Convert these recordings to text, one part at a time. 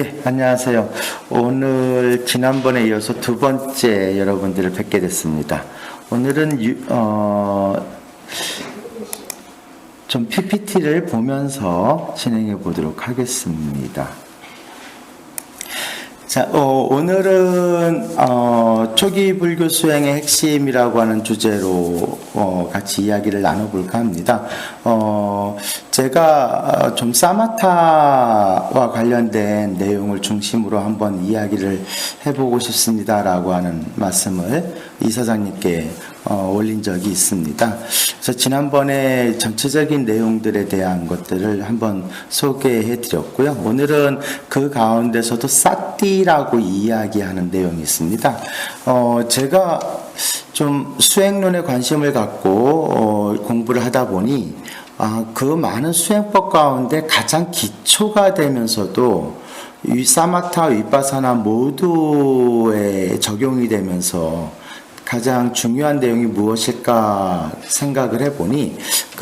예, 안녕하세요. 오늘 지난번에 이어서 두 번째 여러분들을 뵙게 됐습니다. 오늘은 좀 PPT를 보면서 진행해 보도록 하겠습니다. 자, 오늘은 초기 불교 수행의 핵심이라고 하는 주제로 같이 이야기를 나눠볼까 합니다. 제가 좀 사마타와 관련된 내용을 중심으로 한번 이야기를 해보고 싶습니다라고 하는 말씀을 이사장님께 올린 적이 있습니다. 그래서 지난번에 전체적인 내용들에 대한 것들을 한번 소개해 드렸고요. 오늘은 그 가운데서도 사띠라고 이야기하는 내용이 있습니다. 제가 좀 수행론에 관심을 갖고 공부를 하다 보니 그 많은 수행법 가운데 가장 기초가 되면서도 이 사마타, 위파사나 모두에 적용이 되면서 가장 중요한 내용이 무엇일까 생각을 해보니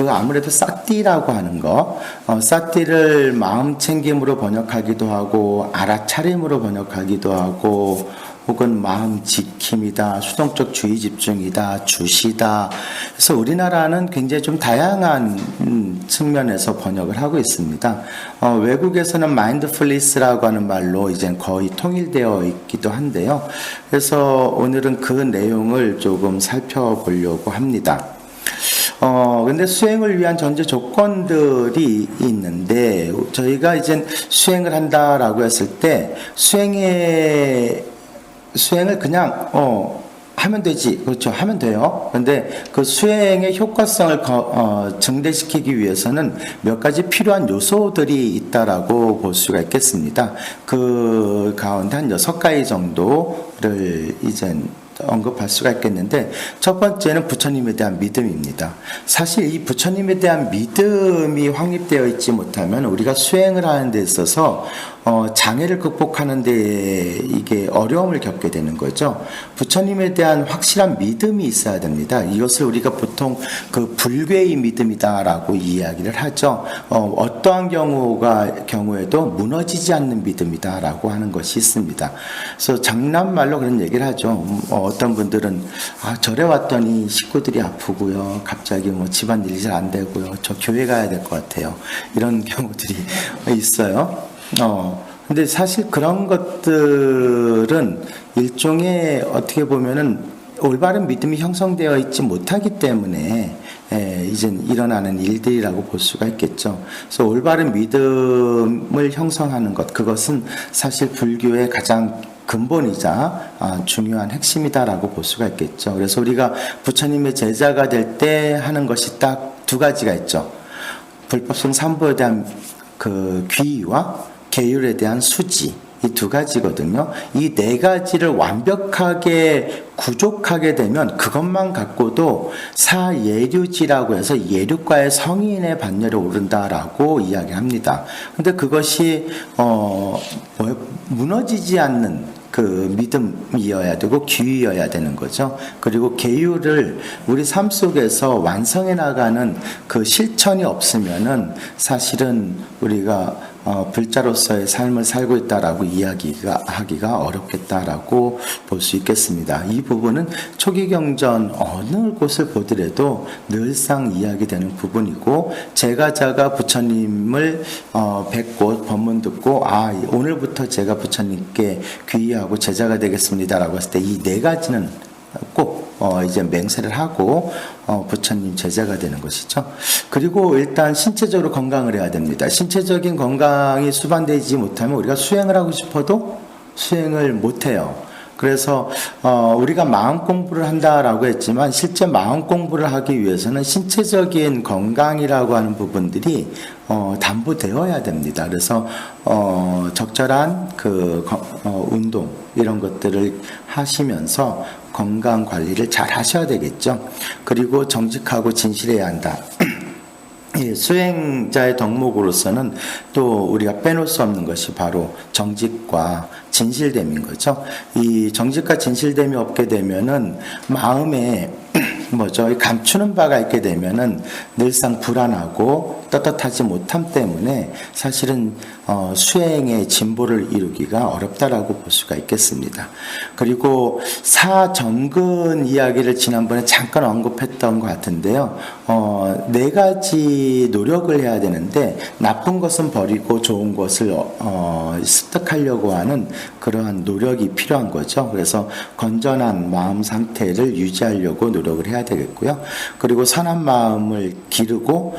아무래도 사띠라고 하는 거, 사띠를 마음 챙김으로 번역하기도 하고 알아차림으로 번역하기도 하고 혹은 마음 지킴이다, 수동적 주의 집중이다, 주시다. 그래서 우리나라는 굉장히 좀 다양한 측면에서 번역을 하고 있습니다. 외국에서는 마인드풀니스라고 하는 말로 이제 거의 통일되어 있기도 한데요. 그래서 오늘은 그 내용을 조금 살펴보려고 합니다. 근데 수행을 위한 전제 조건들이 있는데, 저희가 이제 수행을 한다라고 했을 때, 수행을 그냥 하면 되지. 그렇죠. 하면 돼요. 근데 그 수행의 효과성을 증대시키기 위해서는 몇 가지 필요한 요소들이 있다라고 볼 수가 있겠습니다. 그 가운데 한 6가지 정도를 이제 언급할 수가 있겠는데, 첫 번째는 부처님에 대한 믿음입니다. 사실 이 부처님에 대한 믿음이 확립되어 있지 못하면 우리가 수행을 하는 데 있어서 장애를 극복하는 데 이게 어려움을 겪게 되는 거죠. 부처님에 대한 확실한 믿음이 있어야 됩니다. 이것을 우리가 보통 그 불괴의 믿음이다라고 이야기를 하죠. 어떠한 경우에도 무너지지 않는 믿음이다라고 하는 것이 있습니다. 그래서 장난말로 그런 얘기를 하죠. 어떤 분들은 절에 왔더니 식구들이 아프고요, 갑자기 뭐 집안일이 잘 안 되고요, 저 교회 가야 될 것 같아요, 이런 경우들이 있어요. 근데 사실 그런 것들은 일종의 어떻게 보면은 올바른 믿음이 형성되어 있지 못하기 때문에 이제 일어나는 일들이라고 볼 수가 있겠죠. 그래서 올바른 믿음을 형성하는 것, 그것은 사실 불교의 가장 근본이자 중요한 핵심이다라고 볼 수가 있겠죠. 그래서 우리가 부처님의 제자가 될 때 하는 것이 딱 두 가지가 있죠. 불법성 삼보에 대한 그 귀의와 계율에 대한 수지, 이 두 가지거든요. 이 네 가지를 완벽하게 구족하게 되면 그것만 갖고도 사예류지라고 해서 예류과의 성인의 반열에 오른다라고 이야기합니다. 근데 그것이 무너지지 않는 그 믿음이어야 되고 귀이어야 되는 거죠. 그리고 계율을 우리 삶 속에서 완성해 나가는 그 실천이 없으면은 사실은 우리가 불자로서의 삶을 살고 있다라고 하기가 어렵겠다라고 볼 수 있겠습니다. 이 부분은 초기 경전 어느 곳을 보더라도 늘상 이야기되는 부분이고, 제가자가 부처님을 뵙고 법문 듣고 오늘부터 제가 부처님께 귀의하고 제자가 되겠습니다라고 했을 때 이 네 가지는 꼭 이제 맹세를 하고 부처님 제자가 되는 것이죠. 그리고 일단 신체적으로 건강을 해야 됩니다. 신체적인 건강이 수반되지 못하면 우리가 수행을 하고 싶어도 수행을 못해요. 그래서 우리가 마음 공부를 한다라고 했지만 실제 마음 공부를 하기 위해서는 신체적인 건강이라고 하는 부분들이 담보되어야 됩니다. 그래서 적절한 운동 이런 것들을 하시면서 건강 관리를 잘 하셔야 되겠죠. 그리고 정직하고 진실해야 한다. 수행자의 덕목으로서는 또 우리가 빼놓을 수 없는 것이 바로 정직과 진실됨인 거죠. 이 정직과 진실됨이 없게 되면은 마음에 감추는 바가 있게 되면은 늘상 불안하고 떳떳하지 못함 때문에 사실은 수행의 진보를 이루기가 어렵다라고 볼 수가 있겠습니다. 그리고 사정근 이야기를 지난번에 잠깐 언급했던 것 같은데요. 네 가지 노력을 해야 되는데 나쁜 것은 버리고 좋은 것을 습득하려고 하는 그러한 노력이 필요한 거죠. 그래서 건전한 마음 상태를 유지하려고 노력을 해야 되겠고요. 그리고 선한 마음을 기르고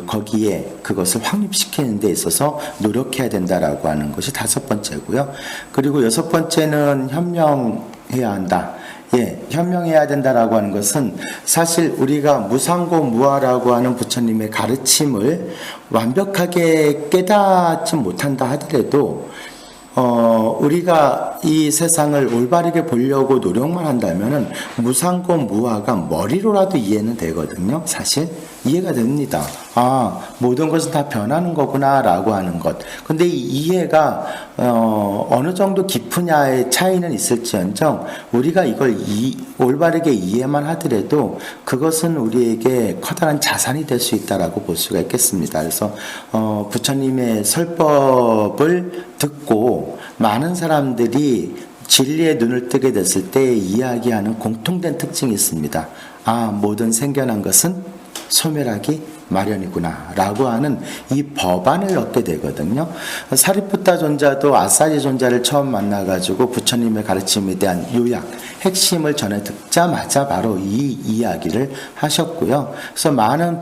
거기에 그것을 확립시키는 데 있어서 노력해야 된다라고 하는 것이 5번째고요. 그리고 6번째는 현명해야 한다. 현명해야 된다라고 하는 것은 사실 우리가 무상고 무아라고 하는 부처님의 가르침을 완벽하게 깨닫지 못한다 하더라도 우리가 이 세상을 올바르게 보려고 노력만 한다면은 무상고 무아가 머리로라도 이해는 되거든요. 사실 이해가 됩니다. 모든 것은 다 변하는 거구나 라고 하는 것. 근데 이 이해가 어느 정도 깊으냐의 차이는 있을지언정 우리가 이걸 올바르게 이해만 하더라도 그것은 우리에게 커다란 자산이 될 수 있다라고 볼 수가 있겠습니다. 그래서 부처님의 설법을 듣고 많은 사람들이 진리의 눈을 뜨게 됐을 때 이야기하는 공통된 특징이 있습니다. 모든 생겨난 것은 소멸하기 마련이구나 라고 하는 이 법안을 얻게 되거든요. 사리푸타 존자도 아사리 존자를 처음 만나가지고 부처님의 가르침에 대한 요약, 핵심을 전해 듣자마자 바로 이 이야기를 하셨고요. 그래서 많은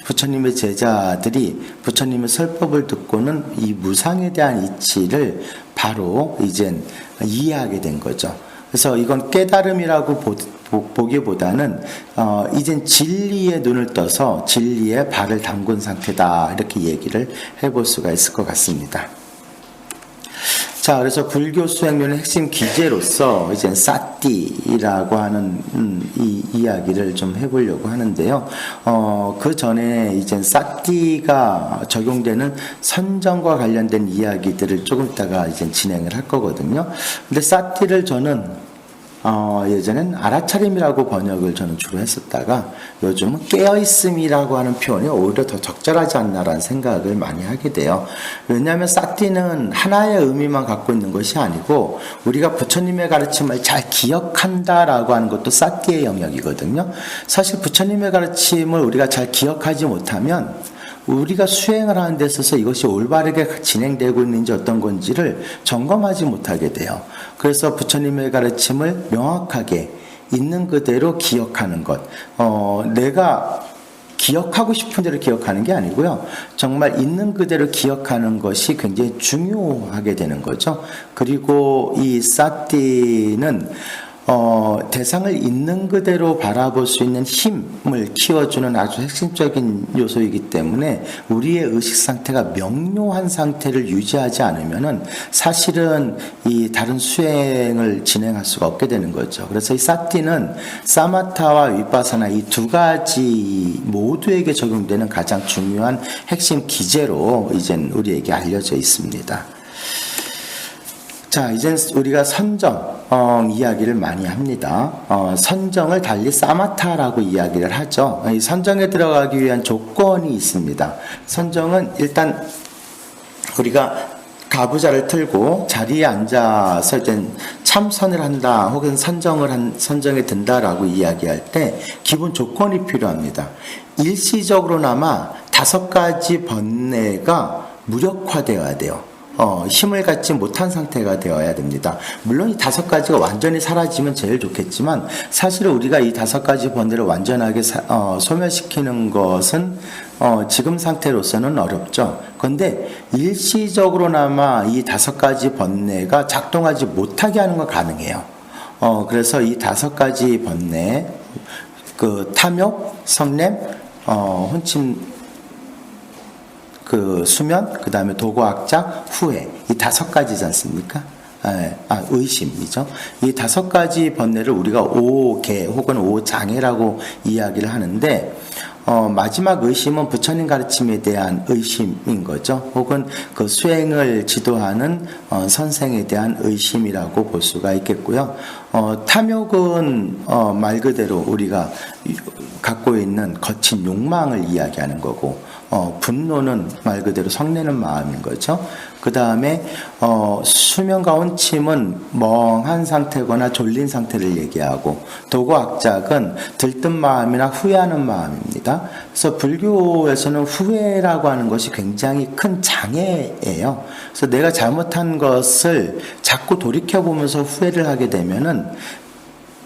부처님의 제자들이 부처님의 설법을 듣고는 이 무상에 대한 이치를 바로 이젠 이해하게 된 거죠. 그래서 이건 깨달음이라고 보기보다는 이젠 진리의 눈을 떠서 진리에 발을 담근 상태다 이렇게 얘기를 해볼 수가 있을 것 같습니다. 자, 그래서 불교 수행론의 핵심 기제로서 이제 사띠라고 하는 이 이야기를 좀 해보려고 하는데요. 그 전에 이제 사띠가 적용되는 선정과 관련된 이야기들을 조금 있다가 이제 진행을 할 거거든요. 근데 사띠를 저는 예전엔 알아차림이라고 번역을 저는 주로 했었다가 요즘은 깨어있음이라고 하는 표현이 오히려 더 적절하지 않나라는 생각을 많이 하게 돼요. 왜냐하면 사띠는 하나의 의미만 갖고 있는 것이 아니고 우리가 부처님의 가르침을 잘 기억한다라고 하는 것도 사띠의 영역이거든요. 사실 부처님의 가르침을 우리가 잘 기억하지 못하면 우리가 수행을 하는 데 있어서 이것이 올바르게 진행되고 있는지 어떤 건지를 점검하지 못하게 돼요. 그래서 부처님의 가르침을 명확하게 있는 그대로 기억하는 것. 내가 기억하고 싶은 대로 기억하는 게 아니고요. 정말 있는 그대로 기억하는 것이 굉장히 중요하게 되는 거죠. 그리고 이 사띠는 대상을 있는 그대로 바라볼 수 있는 힘을 키워주는 아주 핵심적인 요소이기 때문에 우리의 의식 상태가 명료한 상태를 유지하지 않으면은 사실은 이 다른 수행을 진행할 수가 없게 되는 거죠. 그래서 이 사띠는 사마타와 위파사나 이 두 가지 모두에게 적용되는 가장 중요한 핵심 기제로 이젠 우리에게 알려져 있습니다. 자, 이제 우리가 선정 이야기를 많이 합니다. 선정을 달리 사마타라고 이야기를 하죠. 이 선정에 들어가기 위한 조건이 있습니다. 선정은 일단 우리가 가부좌를 틀고 자리에 앉아서 이제 참선을 한다 혹은 선정에 든다라고 이야기할 때 기본 조건이 필요합니다. 일시적으로나마 5가지 번뇌가 무력화되어야 돼요. 힘을 갖지 못한 상태가 되어야 됩니다. 물론 이 5가지가 완전히 사라지면 제일 좋겠지만 사실 우리가 이 5가지 번뇌를 완전하게 소멸시키는 것은 지금 상태로서는 어렵죠. 그런데 일시적으로나마 이 5가지 번뇌가 작동하지 못하게 하는 건 가능해요. 그래서 이 5가지 번뇌, 탐욕, 성냄, 혼침, 수면, 그 다음에 도고악작, 후회. 이 5가지지 않습니까? 의심이죠. 이 5가지 번뇌를 우리가 5개 혹은 5장애라고 이야기를 하는데, 마지막 의심은 부처님 가르침에 대한 의심인 거죠. 혹은 그 수행을 지도하는 선생에 대한 의심이라고 볼 수가 있겠고요. 탐욕은 말 그대로 우리가 갖고 있는 거친 욕망을 이야기하는 거고, 분노는 말 그대로 성내는 마음인 거죠. 그 다음에 수면과 혼침은 멍한 상태거나 졸린 상태를 얘기하고, 도고악작은 들뜬 마음이나 후회하는 마음입니다. 그래서 불교에서는 후회라고 하는 것이 굉장히 큰 장애예요. 그래서 내가 잘못한 것을 자꾸 돌이켜보면서 후회를 하게 되면은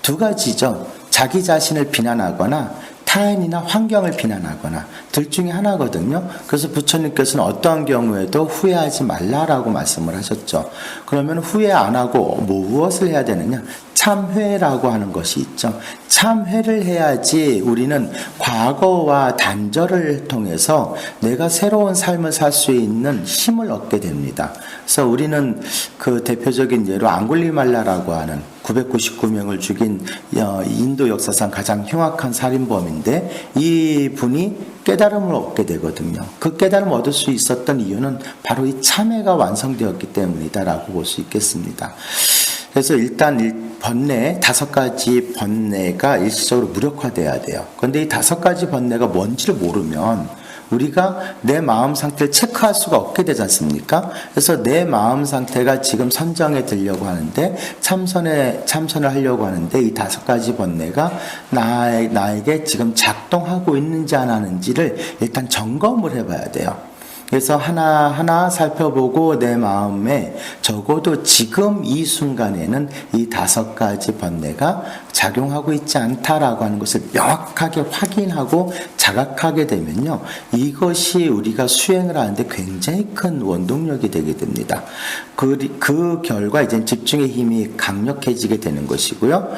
두 가지죠. 자기 자신을 비난하거나 타인이나 환경을 비난하거나 둘 중에 하나거든요. 그래서 부처님께서는 어떠한 경우에도 후회하지 말라라고 말씀을 하셨죠. 그러면 후회 안 하고 무엇을 해야 되느냐? 참회라고 하는 것이 있죠. 참회를 해야지 우리는 과거와 단절을 통해서 내가 새로운 삶을 살 수 있는 힘을 얻게 됩니다. 그래서 우리는 그 대표적인 예로 앙굴리말라라고 하는 999명을 죽인 인도 역사상 가장 흉악한 살인범인데, 이 분이 깨달음을 얻게 되거든요. 그 깨달음을 얻을 수 있었던 이유는 바로 이 참회가 완성되었기 때문이다라고 볼 수 있겠습니다. 그래서 일단 번뇌, 5가지 번뇌가 일시적으로 무력화돼야 돼요. 그런데 이 5가지 번뇌가 뭔지를 모르면 우리가 내 마음 상태를 체크할 수가 없게 되지 않습니까? 그래서 내 마음 상태가 지금 선정에 들려고 하는데, 참선을 하려고 하는데, 이 5가지 번뇌가 나에게 지금 작동하고 있는지 안 하는지를 일단 점검을 해봐야 돼요. 그래서 하나하나 살펴보고 내 마음에 적어도 지금 이 순간에는 이 5가지 번뇌가 작용하고 있지 않다라고 하는 것을 명확하게 확인하고 자각하게 되면요, 이것이 우리가 수행을 하는데 굉장히 큰 원동력이 되게 됩니다. 그 결과 이제 집중의 힘이 강력해지게 되는 것이고요.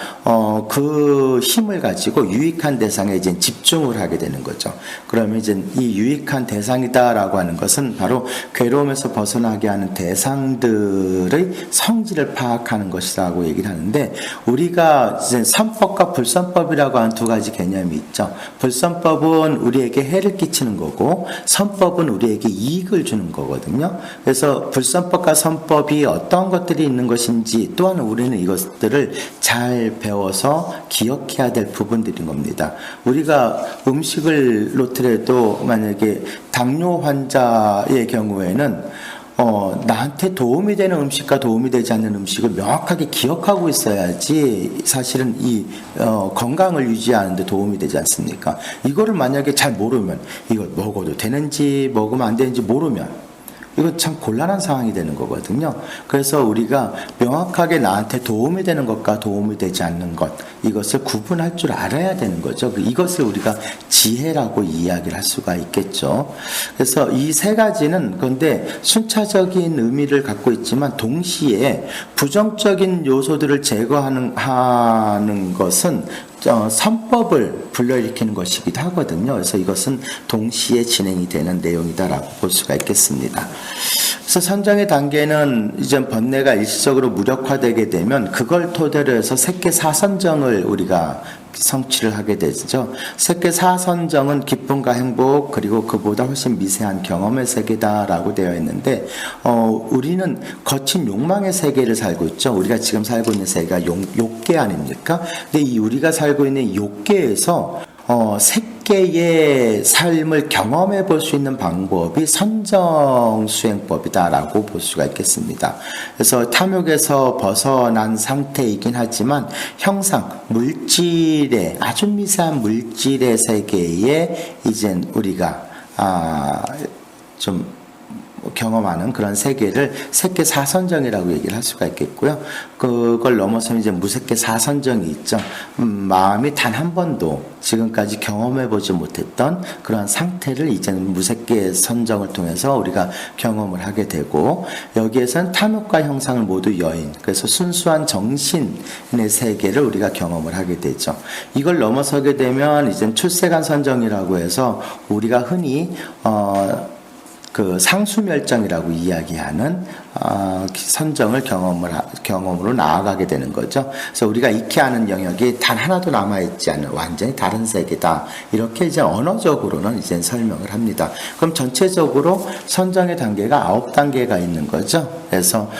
그 힘을 가지고 유익한 대상에 이제 집중을 하게 되는 거죠. 그러면 이제 이 유익한 대상이다라고 하는 것은 바로 괴로움에서 벗어나게 하는 대상들의 성질을 파악하는 것이라고 얘기를 하는데, 우리가 이제 선법과 불선법이라고 하는 2가지 개념이 있죠. 불선법은 우리에게 해를 끼치는 거고, 선법은 우리에게 이익을 주는 거거든요. 그래서 불선법과 선법이 어떤 것들이 있는 것인지, 또한 우리는 이것들을 잘 배워서 기억해야 될 부분들인 겁니다. 우리가 음식을 놓더라도 만약에 당뇨 환자의 경우에는 나한테 도움이 되는 음식과 도움이 되지 않는 음식을 명확하게 기억하고 있어야지 사실은 이 건강을 유지하는 데 도움이 되지 않습니까? 이거를 만약에 잘 모르면, 이걸 먹어도 되는지 먹으면 안 되는지 모르면 이거 참 곤란한 상황이 되는 거거든요. 그래서 우리가 명확하게 나한테 도움이 되는 것과 도움이 되지 않는 것, 이것을 구분할 줄 알아야 되는 거죠. 이것을 우리가 지혜라고 이야기를 할 수가 있겠죠. 그래서 이 3가지는 그런데 순차적인 의미를 갖고 있지만, 동시에 부정적인 요소들을 제거하는 것은 선법을 불러일으키는 것이기도 하거든요. 그래서 이것은 동시에 진행이 되는 내용이다라고 볼 수가 있겠습니다. 그래서 선정의 단계는 이제 번뇌가 일시적으로 무력화되게 되면 그걸 토대로 해서 색계사선정을 우리가 성취를 하게 되죠. 색계사선정은 기쁨과 행복, 그리고 그보다 훨씬 미세한 경험의 세계다라고 되어 있는데, 우리는 거친 욕망의 세계를 살고 있죠. 우리가 지금 살고 있는 세계가 욕계 아닙니까? 근데 이 우리가 살고 있는 욕계에서 색계의 삶을 경험해 볼 수 있는 방법이 선정수행법이다라고 볼 수가 있겠습니다. 그래서 탐욕에서 벗어난 상태이긴 하지만 형상, 물질의, 아주 미세한 물질의 세계에 이젠 우리가 좀 경험하는 그런 세계를 색계사선정이라고 얘기를 할 수가 있겠고요. 그걸 넘어서 이제 무색계사선정이 있죠. 마음이 단 한 번도 지금까지 경험해보지 못했던 그런 상태를 이제는 무색계선정을 통해서 우리가 경험을 하게 되고, 여기에선 탐욕과 형상을 모두 여인, 그래서 순수한 정신의 세계를 우리가 경험을 하게 되죠. 이걸 넘어서게 되면 이제 출세간 선정이라고 해서 우리가 흔히 그 상수멸정이라고 이야기하는 선정을 경험으로 나아가게 되는 거죠. 그래서 우리가 익히 아는 영역이 단 하나도 남아있지 않은 완전히 다른 세계다. 이렇게 이제 언어적으로는 이제 설명을 합니다. 그럼 전체적으로 선정의 단계가 9단계가 있는 거죠. 그래서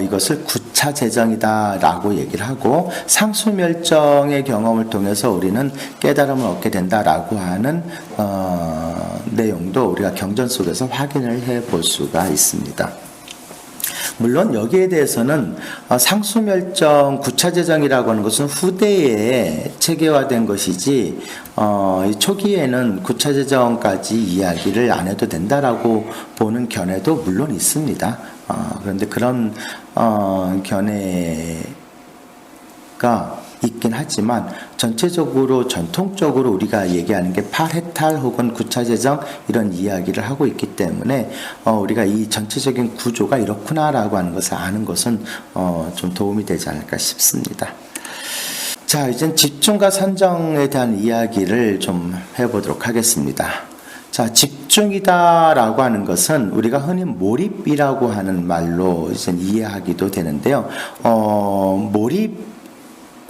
이것을 구차 재정이다라고 얘기를 하고 상수멸정의 경험을 통해서 우리는 깨달음을 얻게 된다라고 하는 내용도 우리가 경전 속에서 확인을 해볼 수가 있습니다. 물론 여기에 대해서는 상수멸정, 구차재정이라고 하는 것은 후대에 체계화된 것이지 초기에는 구차재정까지 이야기를 안 해도 된다라고 보는 견해도 물론 있습니다. 그런데 그런 견해가 있긴 하지만 전체적으로 전통적으로 우리가 얘기하는 게 팔해탈 혹은 구차재정 이런 이야기를 하고 있기 때문에 우리가 이 전체적인 구조가 이렇구나라고 하는 것을 아는 것은 좀 도움이 되지 않을까 싶습니다. 자, 이제 집중과 선정에 대한 이야기를 좀 해보도록 하겠습니다. 자, 집중이다라고 하는 것은 우리가 흔히 몰입이라고 하는 말로 이제 이해하기도 되는데요.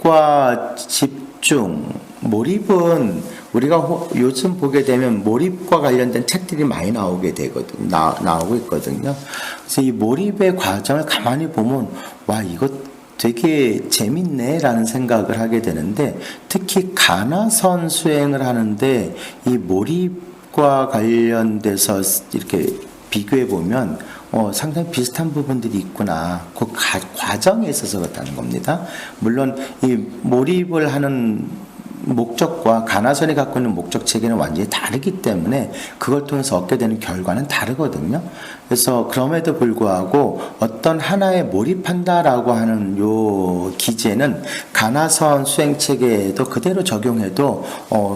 몰입과 집중, 몰입은 우리가 요즘 보게 되면 몰입과 관련된 책들이 많이 나오게 되거든, 나오고 있거든요. 그래서 이 몰입의 과정을 가만히 보면, 와, 이거 되게 재밌네 라는 생각을 하게 되는데, 특히 가나선 수행을 하는데 이 몰입과 관련돼서 이렇게 비교해 보면 상당히 비슷한 부분들이 있구나. 그 과정에 있어서 그렇다는 겁니다. 물론 이 몰입을 하는 목적과 가나선이 갖고 있는 목적 체계는 완전히 다르기 때문에 그걸 통해서 얻게 되는 결과는 다르거든요. 그래서 그럼에도 불구하고 어떤 하나에 몰입한다라고 하는 요 기제는 가나선 수행 체계에도 그대로 적용해도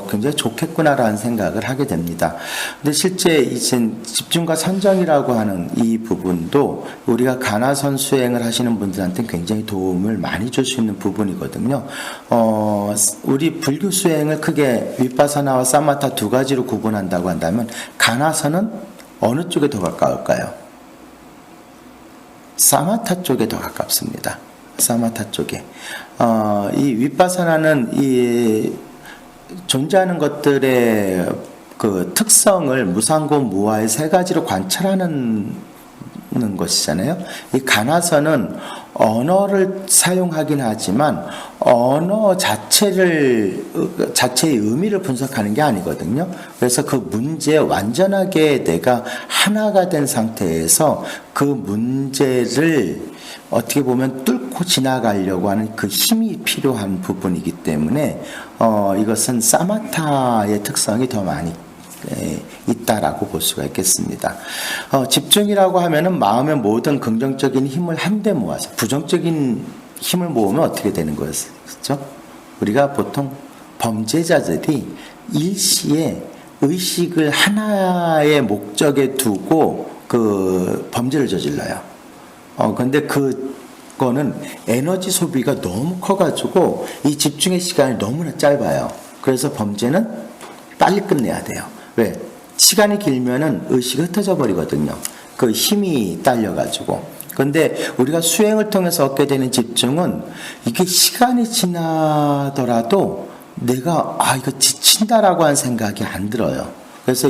굉장히 좋겠구나라는 생각을 하게 됩니다. 근데 실제 이제 집중과 선정이라고 하는 이 부분도 우리가 가나선 수행을 하시는 분들한테 굉장히 도움을 많이 줄 수 있는 부분이거든요. 우리 불교 수행을 크게 윗바사나와 사마타 두 가지로 구분한다고 한다면 가나선은 어느 쪽에 더 가까울까요? 사마타 쪽에 더 가깝습니다. 사마타 쪽에. 이 윗바사나는 이 존재하는 것들의 그 특성을 무상고 무아의 세 가지로 관찰하는 것이잖아요. 이 가나선은 언어를 사용하긴 하지만 언어 자체의 의미를 분석하는 게 아니거든요. 그래서 그 문제에 완전하게 내가 하나가 된 상태에서 그 문제를 어떻게 보면 뚫고 지나가려고 하는 그 힘이 필요한 부분이기 때문에 이것은 사마타의 특성이 더 많이 있다라고 볼 수가 있겠습니다. 집중이라고 하면은 마음의 모든 긍정적인 힘을 한데 모아서 부정적인 힘을 모으면 어떻게 되는 거였죠? 우리가 보통 범죄자들이 일시에 의식을 하나의 목적에 두고 그 범죄를 저질러요. 근데 그거는 에너지 소비가 너무 커가지고 이 집중의 시간이 너무나 짧아요. 그래서 범죄는 빨리 끝내야 돼요. 왜? 시간이 길면은 의식이 흩어져 버리거든요. 그 힘이 딸려가지고. 근데 우리가 수행을 통해서 얻게 되는 집중은 이게 시간이 지나더라도 내가 이거 지친다라고 하는 생각이 안 들어요. 그래서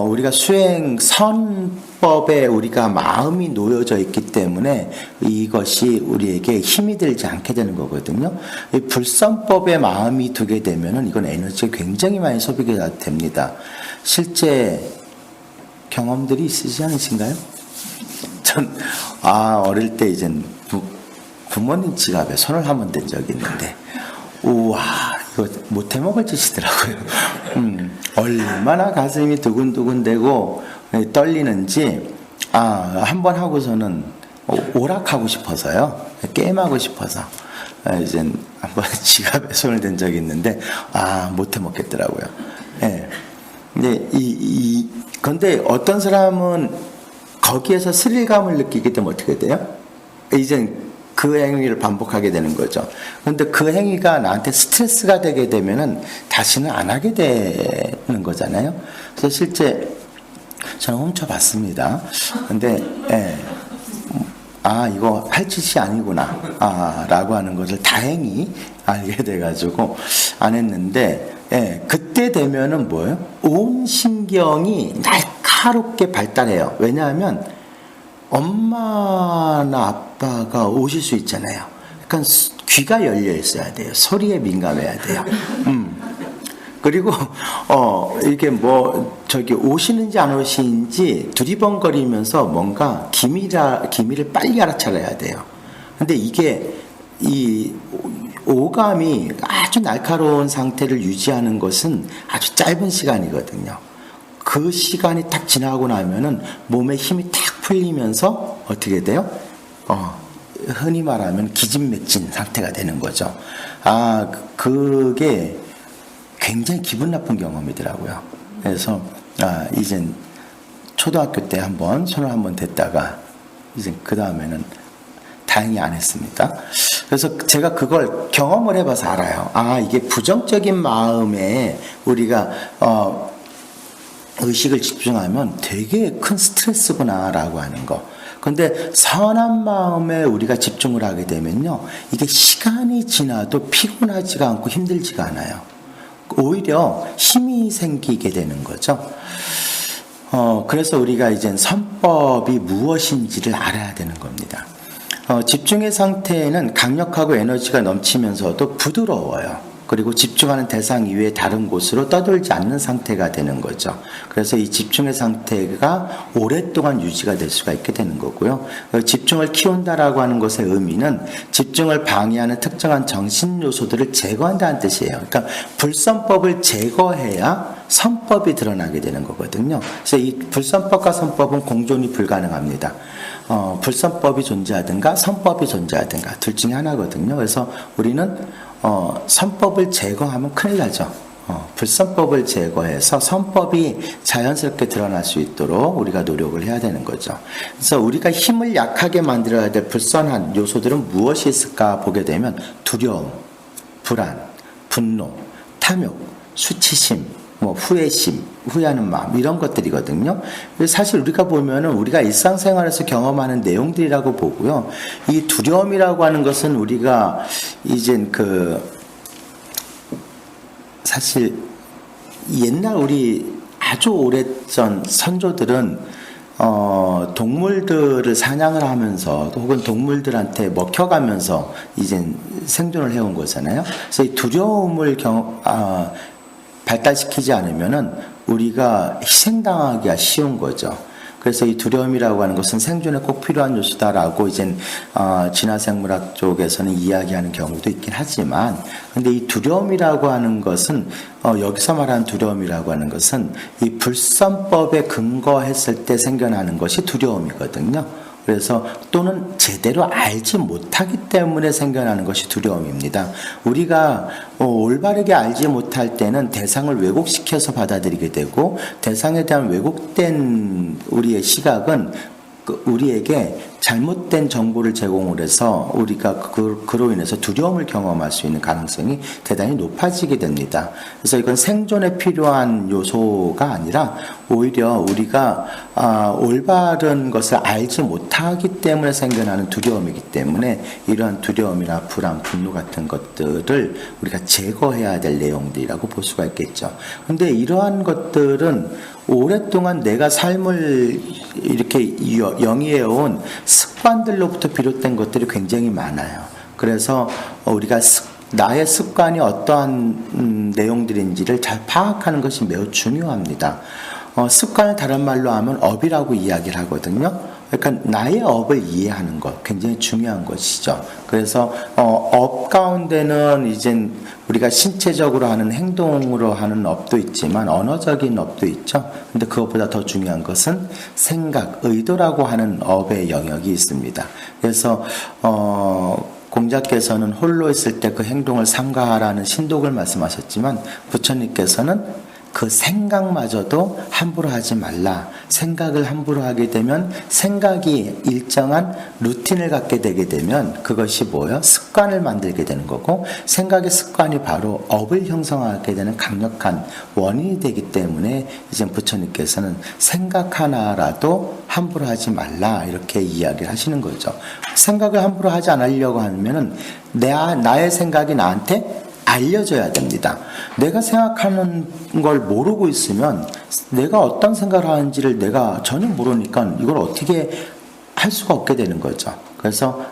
우리가 수행 선법에 우리가 마음이 놓여져 있기 때문에 이것이 우리에게 힘이 들지 않게 되는 거거든요. 이 불선법에 마음이 두게 되면은 이건 에너지가 굉장히 많이 소비가 됩니다. 실제 경험들이 있으시지 않으신가요? 전 어릴 때 이제 부모님 지갑에 손을 한번 댄 적이 있는데, 우와, 이거 못해 먹을 짓이더라고요. 얼마나 가슴이 두근두근대고 떨리는지, 한번 하고서는 오락하고 싶어서요. 게임하고 싶어서 이제 한번 지갑에 손을 댄 적이 있는데, 못해 먹겠더라고요. 예. 근데 근데 어떤 사람은 거기에서 스릴감을 느끼게 되면 어떻게 돼요? 이제 그 행위를 반복하게 되는 거죠. 그런데 그 행위가 나한테 스트레스가 되게 되면은 다시는 안 하게 되는 거잖아요. 그래서 실제 저는 훔쳐봤습니다. 근데 이거 할 짓이 아니구나 라고 하는 것을 다행히 알게 돼가지고 안 했는데, 그때 되면은 뭐예요? 온 신경이 날카롭게 발달해요. 왜냐하면 엄마나 아빠가 오실 수 있잖아요. 그러니까 귀가 열려 있어야 돼요. 소리에 민감해야 돼요. 그리고 이게 오시는지 안 오시는지 두리번거리면서 뭔가 기미를 빨리 알아차려야 돼요. 근데 이게 이 오감이 아주 날카로운 상태를 유지하는 것은 아주 짧은 시간이거든요. 그 시간이 딱 지나고 나면은 몸에 힘이 탁 풀리면서 어떻게 돼요? 흔히 말하면 기진맥진 상태가 되는 거죠. 그게 굉장히 기분 나쁜 경험이더라고요. 그래서 이젠 초등학교 때 손을 한번 댔다가 이제 그 다음에는 다행히 안 했습니다. 그래서 제가 그걸 경험을 해봐서 알아요. 이게 부정적인 마음에 우리가 의식을 집중하면 되게 큰 스트레스구나라고 하는 거. 근데 선한 마음에 우리가 집중을 하게 되면요, 이게 시간이 지나도 피곤하지가 않고 힘들지가 않아요. 오히려 힘이 생기게 되는 거죠. 그래서 우리가 이제 선법이 무엇인지를 알아야 되는 겁니다. 집중의 상태는 강력하고 에너지가 넘치면서도 부드러워요. 그리고 집중하는 대상 이외에 다른 곳으로 떠돌지 않는 상태가 되는 거죠. 그래서 이 집중의 상태가 오랫동안 유지가 될 수가 있게 되는 거고요. 집중을 키운다라고 하는 것의 의미는 집중을 방해하는 특정한 정신 요소들을 제거한다는 뜻이에요. 그러니까 불선법을 제거해야 선법이 드러나게 되는 거거든요. 그래서 이 불선법과 선법은 공존이 불가능합니다. 불선법이 존재하든가 선법이 존재하든가 둘 중에 하나거든요. 그래서 우리는 선법을 제거하면 큰일 나죠. 불선법을 제거해서 선법이 자연스럽게 드러날 수 있도록 우리가 노력을 해야 되는 거죠. 그래서 우리가 힘을 약하게 만들어야 될 불선한 요소들은 무엇이 있을까 보게 되면 두려움, 불안, 분노, 탐욕, 수치심, 후회심, 후회하는 마음, 이런 것들이거든요. 사실 우리가 보면은 우리가 일상생활에서 경험하는 내용들이라고 보고요. 이 두려움이라고 하는 것은 우리가 이젠 사실 옛날 우리 아주 오래전 선조들은 동물들을 사냥을 하면서 혹은 동물들한테 먹혀가면서 이젠 생존을 해온 거잖아요. 그래서 이 두려움을 발달시키지 않으면은 우리가 희생당하기가 쉬운 거죠. 그래서 이 두려움이라고 하는 것은 생존에 꼭 필요한 요소다라고 이젠 진화생물학 쪽에서는 이야기하는 경우도 있긴 하지만, 근데 이 두려움이라고 하는 것은 여기서 말하는 두려움이라고 하는 것은 이 불선법에 근거했을 때 생겨나는 것이 두려움이거든요. 그래서 또는 제대로 알지 못하기 때문에 생겨나는 것이 두려움입니다. 우리가 올바르게 알지 못할 때는 대상을 왜곡시켜서 받아들이게 되고, 대상에 대한 왜곡된 우리의 시각은 우리에게 잘못된 정보를 제공을 해서 우리가 그로 인해서 두려움을 경험할 수 있는 가능성이 대단히 높아지게 됩니다. 그래서 이건 생존에 필요한 요소가 아니라 오히려 우리가 올바른 것을 알지 못하기 때문에 생겨나는 두려움이기 때문에 이러한 두려움이나 불안, 분노 같은 것들을 우리가 제거해야 될 내용들이라고 볼 수가 있겠죠. 근데 이러한 것들은 오랫동안 내가 삶을 이렇게 영위해온 습관들로부터 비롯된 것들이 굉장히 많아요. 그래서 우리가 나의 습관이 어떠한 내용들인지를 잘 파악하는 것이 매우 중요합니다. 습관을 다른 말로 하면 업이라고 이야기를 하거든요. 그러니까 나의 업을 이해하는 것 굉장히 중요한 것이죠. 그래서 업 가운데는 이젠 우리가 신체적으로 하는 행동으로 하는 업도 있지만 언어적인 업도 있죠. 근데 그것보다 더 중요한 것은 생각, 의도라고 하는 업의 영역이 있습니다. 그래서 공자께서는 홀로 있을 때 그 행동을 삼가하라는 신독을 말씀하셨지만 부처님께서는 그 생각마저도 함부로 하지 말라. 생각을 함부로 하게 되면 생각이 일정한 루틴을 갖게 되게 되면 그것이 뭐예요? 습관을 만들게 되는 거고, 생각의 습관이 바로 업을 형성하게 되는 강력한 원인이 되기 때문에 이제 부처님께서는 생각 하나라도 함부로 하지 말라 이렇게 이야기를 하시는 거죠. 생각을 함부로 하지 않으려고 하면은 나의 생각이 나한테 알려줘야 됩니다. 내가 생각하는 걸 모르고 있으면 내가 어떤 생각을 하는지를 내가 전혀 모르니까 이걸 어떻게 할 수가 없게 되는 거죠. 그래서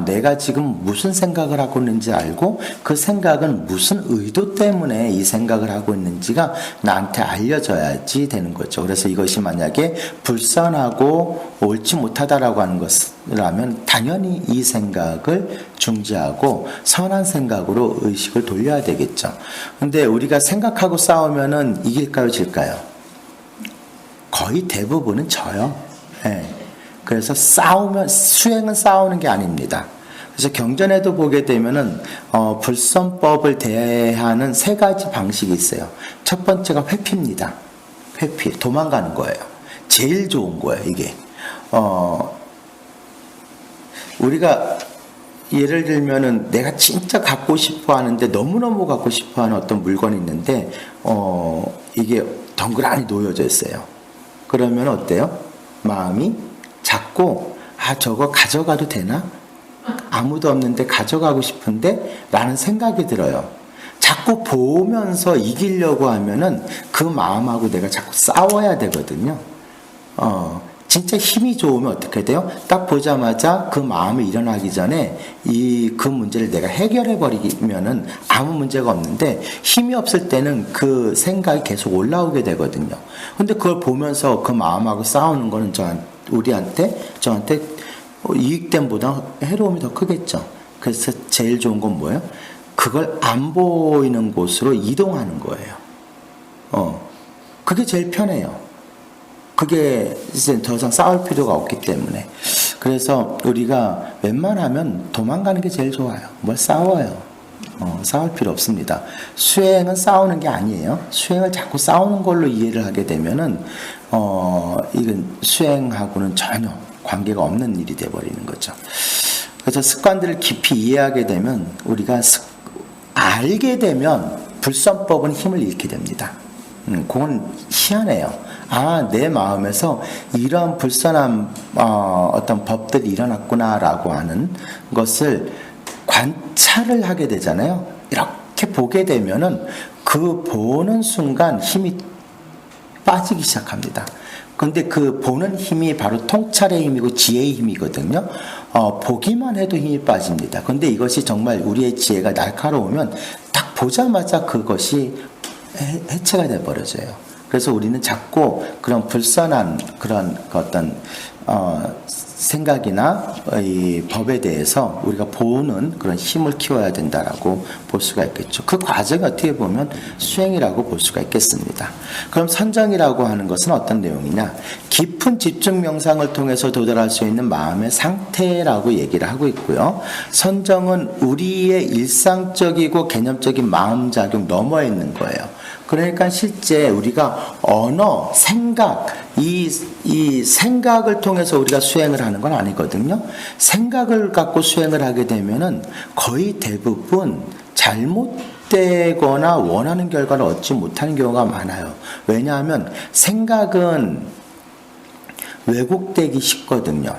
내가 지금 무슨 생각을 하고 있는지 알고 그 생각은 무슨 의도 때문에 이 생각을 하고 있는지가 나한테 알려져야지 되는 거죠. 그래서 이것이 만약에 불선하고 옳지 못하다라고 하는 것이라면 당연히 이 생각을 중지하고 선한 생각으로 의식을 돌려야 되겠죠. 근데 우리가 생각하고 싸우면은 이길까요, 질까요? 거의 대부분은 져요. 네. 그래서 수행은 싸우는 게 아닙니다. 그래서 경전에도 보게 되면은, 불선법을 대하는 세 가지 방식이 있어요. 첫 번째가 회피입니다. 회피. 도망가는 거예요. 제일 좋은 거예요, 이게. 우리가 예를 들면은 내가 진짜 갖고 싶어 하는데 너무너무 갖고 싶어 하는 어떤 물건이 있는데, 이게 덩그러니 놓여져 있어요. 그러면 어때요? 마음이 자꾸 저거 가져가도 되나? 아무도 없는데 가져가고 싶은데 라는 생각이 들어요. 자꾸 보면서 이기려고 하면은 그 마음하고 내가 자꾸 싸워야 되거든요. 진짜 힘이 좋으면 어떻게 돼요? 딱 보자마자 그 마음이 일어나기 전에 그 문제를 내가 해결해 버리면은 아무 문제가 없는데, 힘이 없을 때는 그 생각이 계속 올라오게 되거든요. 근데 그걸 보면서 그 마음하고 싸우는 거는 저한테 이익됨보다 해로움이 더 크겠죠. 그래서 제일 좋은 건 뭐예요? 그걸 안 보이는 곳으로 이동하는 거예요. 그게 제일 편해요. 그게 이제 더 이상 싸울 필요가 없기 때문에. 그래서 우리가 웬만하면 도망가는 게 제일 좋아요. 뭘 싸워요. 싸울 필요 없습니다. 수행은 싸우는 게 아니에요. 수행을 자꾸 싸우는 걸로 이해를 하게 되면은, 이건 수행하고는 전혀 관계가 없는 일이 되어버리는 거죠. 그래서 습관들을 깊이 이해하게 되면, 우리가 알게 되면 불선법은 힘을 잃게 됩니다. 그건 희한해요. 내 마음에서 이런 불선한 어떤 법들이 일어났구나라고 하는 것을 관찰을 하게 되잖아요. 이렇게 보게 되면은 그 보는 순간 힘이 빠지기 시작합니다. 그런데 그 보는 힘이 바로 통찰의 힘이고 지혜의 힘이거든요. 보기만 해도 힘이 빠집니다. 그런데 이것이 정말 우리의 지혜가 날카로우면 딱 보자마자 그것이 해체가 되어버려져요. 그래서 우리는 자꾸 그런 불선한 그런 어떤 생각이나 이 법에 대해서 우리가 보는 그런 힘을 키워야 된다라고 볼 수가 있겠죠. 그 과정이 어떻게 보면 수행이라고 볼 수가 있겠습니다. 그럼 선정이라고 하는 것은 어떤 내용이냐? 깊은 집중 명상을 통해서 도달할 수 있는 마음의 상태라고 얘기를 하고 있고요. 선정은 우리의 일상적이고 개념적인 마음작용 너머에 있는 거예요. 그러니까 실제 우리가 언어, 생각, 이 생각을 통해서 우리가 수행을 하는 건 아니거든요. 생각을 갖고 수행을 하게 되면은 거의 대부분 잘못되거나 원하는 결과를 얻지 못하는 경우가 많아요. 왜냐하면 생각은 왜곡되기 쉽거든요.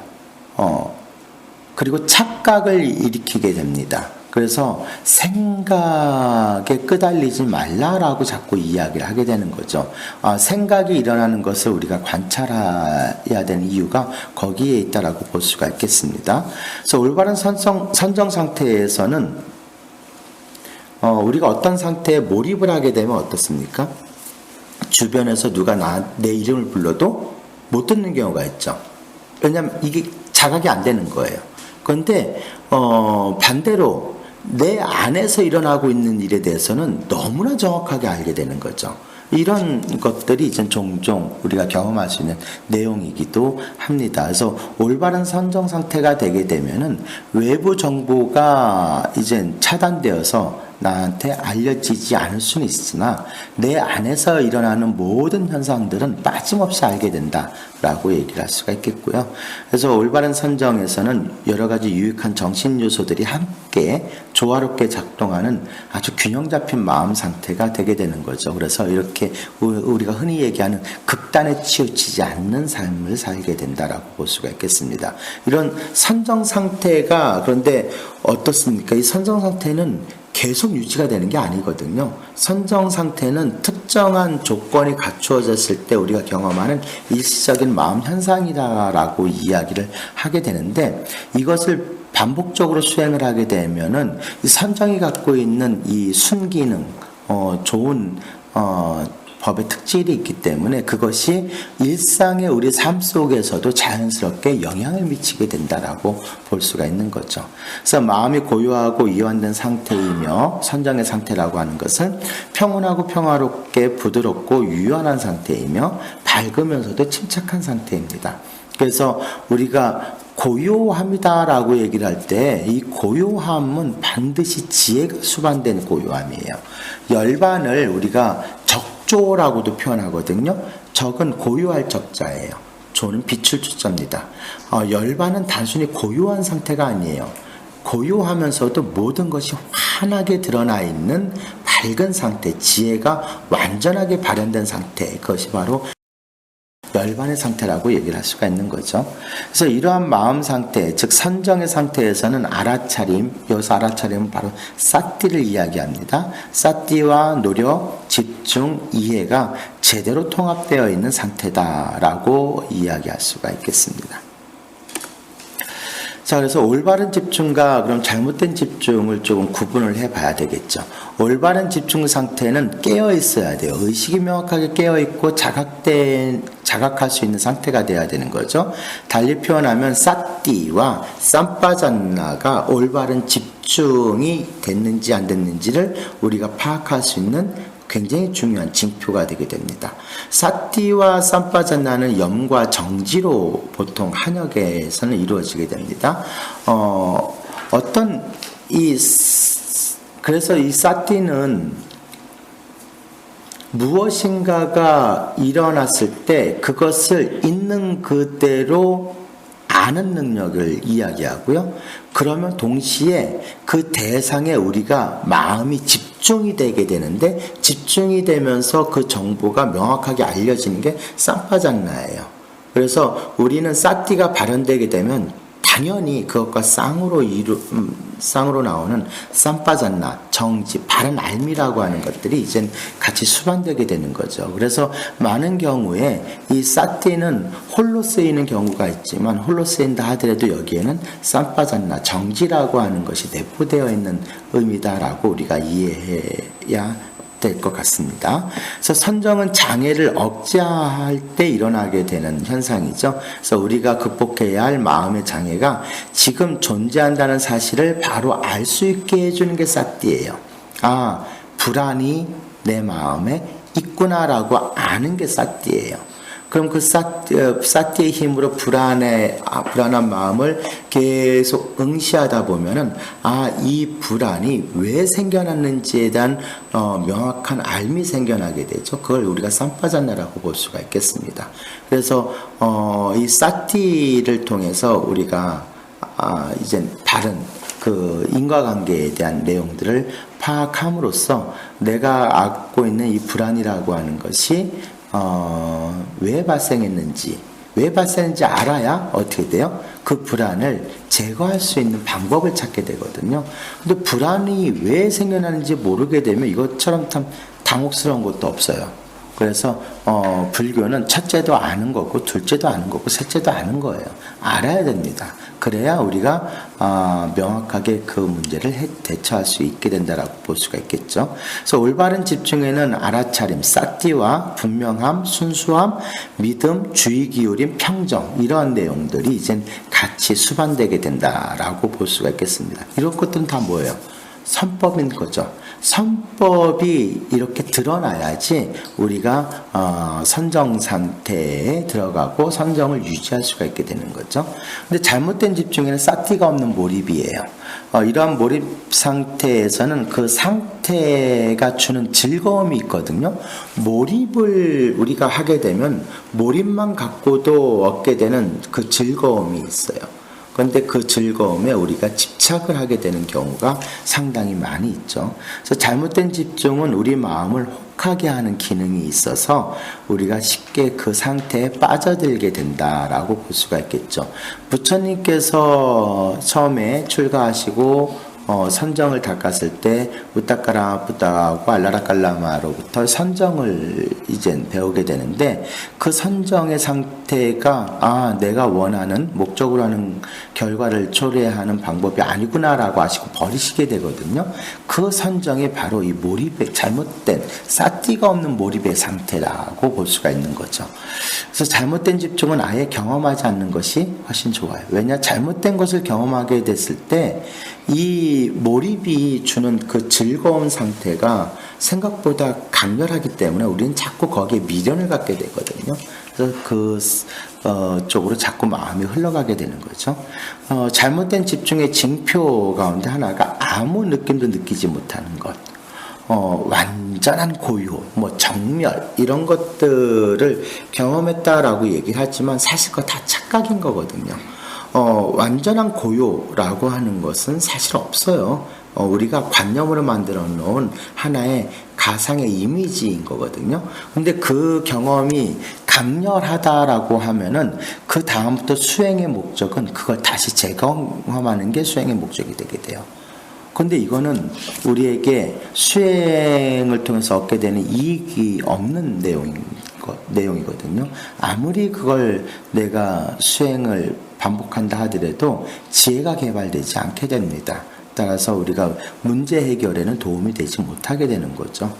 그리고 착각을 일으키게 됩니다. 그래서 생각에 끄달리지 말라라고 자꾸 이야기를 하게 되는 거죠. 생각이 일어나는 것을 우리가 관찰해야 되는 이유가 거기에 있다라고 볼 수가 있겠습니다. 그래서 올바른 선정 상태에서는 우리가 어떤 상태에 몰입을 하게 되면 어떻습니까? 주변에서 누가 내 이름을 불러도 못 듣는 경우가 있죠. 왜냐하면 이게 자각이 안 되는 거예요. 그런데 반대로 내 안에서 일어나고 있는 일에 대해서는 너무나 정확하게 알게 되는 거죠. 이런 것들이 이제 종종 우리가 경험할 수 있는 내용이기도 합니다. 그래서 올바른 선정 상태가 되게 되면은 외부 정보가 이제 차단되어서 나한테 알려지지 않을 수는 있으나 내 안에서 일어나는 모든 현상들은 빠짐없이 알게 된다라고 얘기를 할 수가 있겠고요. 그래서 올바른 선정에서는 여러 가지 유익한 정신 요소들이 함께 조화롭게 작동하는 아주 균형 잡힌 마음 상태가 되게 되는 거죠. 그래서 이렇게 우리가 흔히 얘기하는 극단에 치우치지 않는 삶을 살게 된다라고 볼 수가 있겠습니다. 이런 선정 상태가 그런데 어떻습니까? 이 선정 상태는 계속 유지가 되는 게 아니거든요. 선정 상태는 특정한 조건이 갖추어졌을 때 우리가 경험하는 일시적인 마음 현상이다라고 이야기를 하게 되는데, 이것을 반복적으로 수행을 하게 되면은 이 선정이 갖고 있는 이 순기능, 좋은 법의 특질이 있기 때문에 그것이 일상의 우리 삶 속에서도 자연스럽게 영향을 미치게 된다라고 볼 수가 있는 거죠. 그래서 마음이 고요하고 이완된 상태이며, 선정의 상태라고 하는 것은 평온하고 평화롭게 부드럽고 유연한 상태이며 밝으면서도 침착한 상태입니다. 그래서 우리가 고요함이다라고 얘기를 할 때 이 고요함은 반드시 지혜가 수반된 고요함이에요. 열반을 우리가 적조라고도 표현하거든요. 적은 고요할 적자예요. 조는 빛을 주자입니다. 열반은 단순히 고요한 상태가 아니에요. 고요하면서도 모든 것이 환하게 드러나 있는 밝은 상태, 지혜가 완전하게 발현된 상태, 그것이 바로 열반의 상태라고 얘기를 할 수가 있는 거죠. 그래서 이러한 마음 상태, 즉 선정의 상태에서는 알아차림, 여기서 알아차림은 바로 사띠를 이야기합니다. 사띠와 노력, 집중, 이해가 제대로 통합되어 있는 상태다라고 이야기할 수가 있겠습니다. 자, 그래서 올바른 집중과 그럼 잘못된 집중을 조금 구분을 해봐야 되겠죠. 올바른 집중 상태는 깨어 있어야 돼요. 의식이 명확하게 깨어 있고 자각할 수 있는 상태가 돼야 되는 거죠. 달리 표현하면 사띠와 삼빠잔나가 올바른 집중이 됐는지 안 됐는지를 우리가 파악할 수 있는 굉장히 중요한 징표가 되게 됩니다. 사띠와 삼빠잔나는 염과 정지로 보통 한역에서는 이루어지게 됩니다. 그래서 이 사띠는 무엇인가가 일어났을 때 그것을 있는 그대로 아는 능력을 이야기하고요. 그러면 동시에 그 대상에 우리가 마음이 집중이 되게 되는데, 집중이 되면서 그 정보가 명확하게 알려지는 게 삼빠잔나예요. 그래서 우리는 사띠가 발현되게 되면 당연히 그것과 쌍으로 나오는 삼빠잔나, 정지, 바른 알미라고 하는 것들이 이젠 같이 수반되게 되는 거죠. 그래서 많은 경우에 이 사띠는 홀로 쓰이는 경우가 있지만, 홀로 쓰인다 하더라도 여기에는 삼빠잔나, 정지라고 하는 것이 내포되어 있는 의미다라고 우리가 이해해야 될 것 같습니다. 그래서 선정은 장애를 억제할 때 일어나게 되는 현상이죠. 그래서 우리가 극복해야 할 마음의 장애가 지금 존재한다는 사실을 바로 알 수 있게 해주는 게 사띠예요. 불안이 내 마음에 있구나라고 아는 게 사띠예요. 그럼 그 사띠의 힘으로 불안한 마음을 계속 응시하다 보면은 이 불안이 왜 생겨났는지에 대한 명확한 알미 생겨나게 되죠. 그걸 우리가 삼빠잔나라고 볼 수가 있겠습니다. 그래서 이 사띠를 통해서 우리가 이제 다른 그 인과관계에 대한 내용들을 파악함으로써 내가 갖고 있는 이 불안이라고 하는 것이 왜 발생했는지 알아야 어떻게 돼요? 그 불안을 제거할 수 있는 방법을 찾게 되거든요. 근데 불안이 왜 생겨나는지 모르게 되면 이것처럼 참 당혹스러운 것도 없어요. 그래서 불교는 첫째도 아는 거고, 둘째도 아는 거고, 셋째도 아는 거예요. 알아야 됩니다. 그래야 우리가 명확하게 그 문제를 대처할 수 있게 된다라고 볼 수가 있겠죠. 그래서 올바른 집중에는 알아차림, 사띠와 분명함, 순수함, 믿음, 주의 기울임, 평정, 이러한 내용들이 이젠 같이 수반되게 된다라고 볼 수가 있겠습니다. 이런 것들은 다 뭐예요? 선법인 거죠. 선법이 이렇게 드러나야지 우리가 선정 상태에 들어가고 선정을 유지할 수가 있게 되는 거죠. 근데 잘못된 집중에는 싸티가 없는 몰입이에요. 이러한 몰입 상태에서는 그 상태가 주는 즐거움이 있거든요. 몰입을 우리가 하게 되면 몰입만 갖고도 얻게 되는 그 즐거움이 있어요. 그런데 그 즐거움에 우리가 집착을 하게 되는 경우가 상당히 많이 있죠. 그래서 잘못된 집중은 우리 마음을 혹하게 하는 기능이 있어서 우리가 쉽게 그 상태에 빠져들게 된다라고 볼 수가 있겠죠. 부처님께서 처음에 출가하시고 선정을 닦았을 때 우따까라 뿌따하고 알라라깔라마로부터 선정을 이제 배우게 되는데 그 선정의 상태가 내가 원하는 목적으로 하는 결과를 초래하는 방법이 아니구나라고 아시고 버리시게 되거든요. 그 선정이 바로 이 몰입의 잘못된 싸띠가 없는 몰입의 상태라고 볼 수가 있는 거죠. 그래서 잘못된 집중은 아예 경험하지 않는 것이 훨씬 좋아요. 왜냐 잘못된 것을 경험하게 됐을 때 이 몰입이 주는 그 즐거운 상태가 생각보다 강렬하기 때문에 우리는 자꾸 거기에 미련을 갖게 되거든요. 그래서 그 쪽으로 자꾸 마음이 흘러가게 되는 거죠. 잘못된 집중의 징표 가운데 하나가 아무 느낌도 느끼지 못하는 것. 완전한 고요, 정멸 이런 것들을 경험했다라고 얘기를 하지만 사실 그거 다 착각인 거거든요. 완전한 고요라고 하는 것은 사실 없어요. 우리가 관념으로 만들어 놓은 하나의 가상의 이미지인 거거든요. 근데 그 경험이 강렬하다라고 하면은 그 다음부터 수행의 목적은 그걸 다시 재경험하는 게 수행의 목적이 되게 돼요. 근데 이거는 우리에게 수행을 통해서 얻게 되는 이익이 없는 내용이거든요. 아무리 그걸 내가 수행을 반복한다 하더라도 지혜가 개발되지 않게 됩니다. 따라서 우리가 문제 해결에는 도움이 되지 못하게 되는 거죠.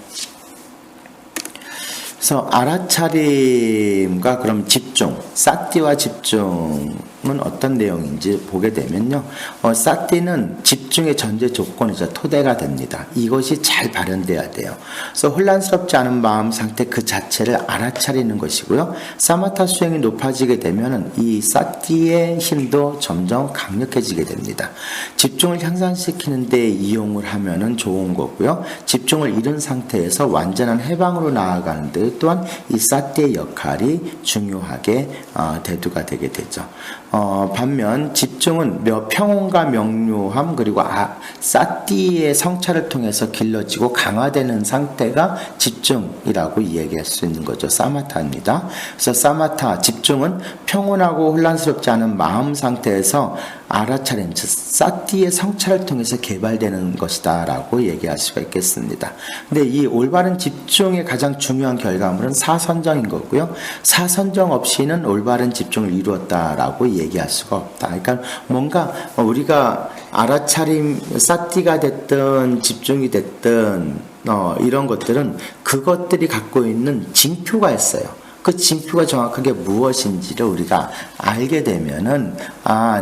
그래서 알아차림과 그럼 집중, 사띠와 집중은 어떤 내용인지 보게 되면요. 사띠는 집중의 전제 조건이자 토대가 됩니다. 이것이 잘 발현돼야 돼요. 그래서 혼란스럽지 않은 마음 상태 그 자체를 알아차리는 것이고요. 사마타 수행이 높아지게 되면 이 사띠의 힘도 점점 강력해지게 됩니다. 집중을 향상시키는 데 이용을 하면은 좋은 거고요. 집중을 잃은 상태에서 완전한 해방으로 나아가는 데 또한 이 사띠의 역할이 중요하게 대두가 되게 되죠. 반면 집중은 평온과 명료함 그리고 사띠의 성찰을 통해서 길러지고 강화되는 상태가 집중이라고 이야기할 수 있는 거죠. 사마타입니다. 그래서 사마타, 집중은 평온하고 혼란스럽지 않은 마음 상태에서 알아차림, 즉 사띠의 성찰을 통해서 개발되는 것이다 라고 얘기할 수가 있겠습니다. 근데 이 올바른 집중의 가장 중요한 결과물은 사선정인 거고요. 사선정 없이는 올바른 집중을 이루었다라고 얘기할 수가 없다. 그러니까 뭔가 우리가 알아차림, 사띠가 됐든 집중이 됐든 이런 것들은 그것들이 갖고 있는 징표가 있어요. 그 징표가 정확하게 무엇인지를 우리가 알게 되면은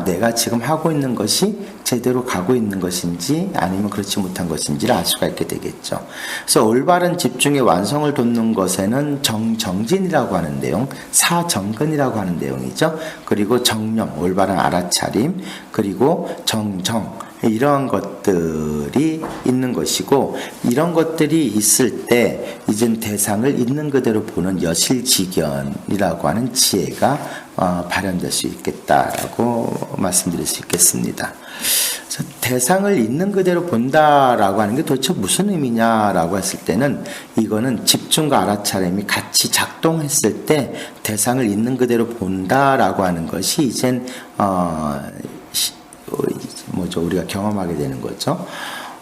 내가 지금 하고 있는 것이 제대로 가고 있는 것인지 아니면 그렇지 못한 것인지를 알 수가 있게 되겠죠. 그래서 올바른 집중의 완성을 돕는 것에는 정진이라고 하는 내용, 사정근이라고 하는 내용이죠. 그리고 정념, 올바른 알아차림, 그리고 정정 이러한 것들이 있는 것이고 이런 것들이 있을 때 이젠 대상을 있는 그대로 보는 여실지견이라고 하는 지혜가 발현될 수 있겠다라고 말씀드릴 수 있겠습니다. 대상을 있는 그대로 본다라고 하는 게 도대체 무슨 의미냐라고 했을 때는 이거는 집중과 알아차림이 같이 작동했을 때 대상을 있는 그대로 본다라고 하는 것이 이젠 우리가 경험하게 되는 거죠.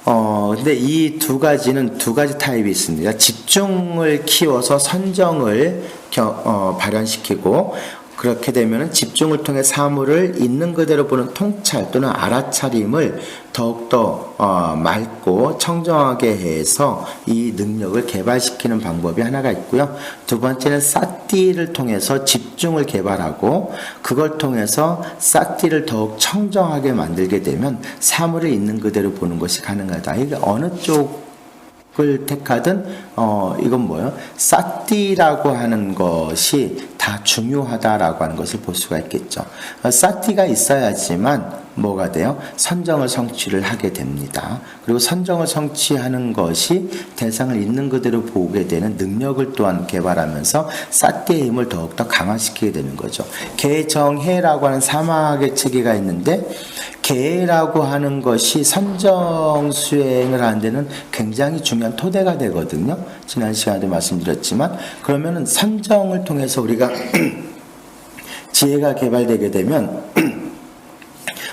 근데 이 두 가지는 두 가지 타입이 있습니다. 집중을 키워서 선정을 발현시키고 그렇게 되면 집중을 통해 사물을 있는 그대로 보는 통찰 또는 알아차림을 더욱더 맑고 청정하게 해서 이 능력을 개발시키는 방법이 하나가 있고요. 두 번째는 사띠를 통해서 집중을 개발하고 그걸 통해서 사띠를 더욱 청정하게 만들게 되면 사물을 있는 그대로 보는 것이 가능하다. 이게 어느 쪽 을 택하든 이건 뭐예요? 사띠라고 하는 것이 다 중요하다라고 하는 것을 볼 수가 있겠죠. 사띠가 있어야지만 뭐가 돼요? 선정을 성취를 하게 됩니다. 그리고 선정을 성취하는 것이 대상을 있는 그대로 보게 되는 능력을 또한 개발하면서 사띠의 힘을 더욱더 강화시키게 되는 거죠. 개정해라고 하는 사막의 체계가 있는데 개라고 하는 것이 선정 수행을 하는 데는 굉장히 중요한 토대가 되거든요. 지난 시간에도 말씀드렸지만 그러면은 선정을 통해서 우리가 지혜가 개발되게 되면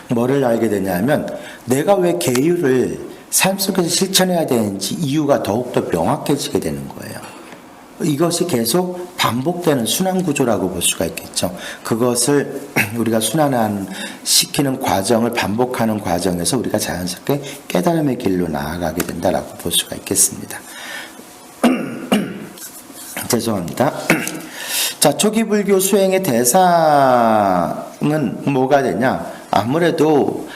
뭐를 알게 되냐면 내가 왜 계율을 삶 속에서 실천해야 되는지 이유가 더욱더 명확해지게 되는 거예요. 이것이 계속 반복되는 순환 구조라고 볼 수가 있겠죠. 그것을 우리가 순환시키는 과정을 반복하는 과정에서 우리가 자연스럽게 깨달음의 길로 나아가게 된다라고 볼 수가 있겠습니다. 죄송합니다. 자, 초기 불교 수행의 대상은 뭐가 되냐? 아무래도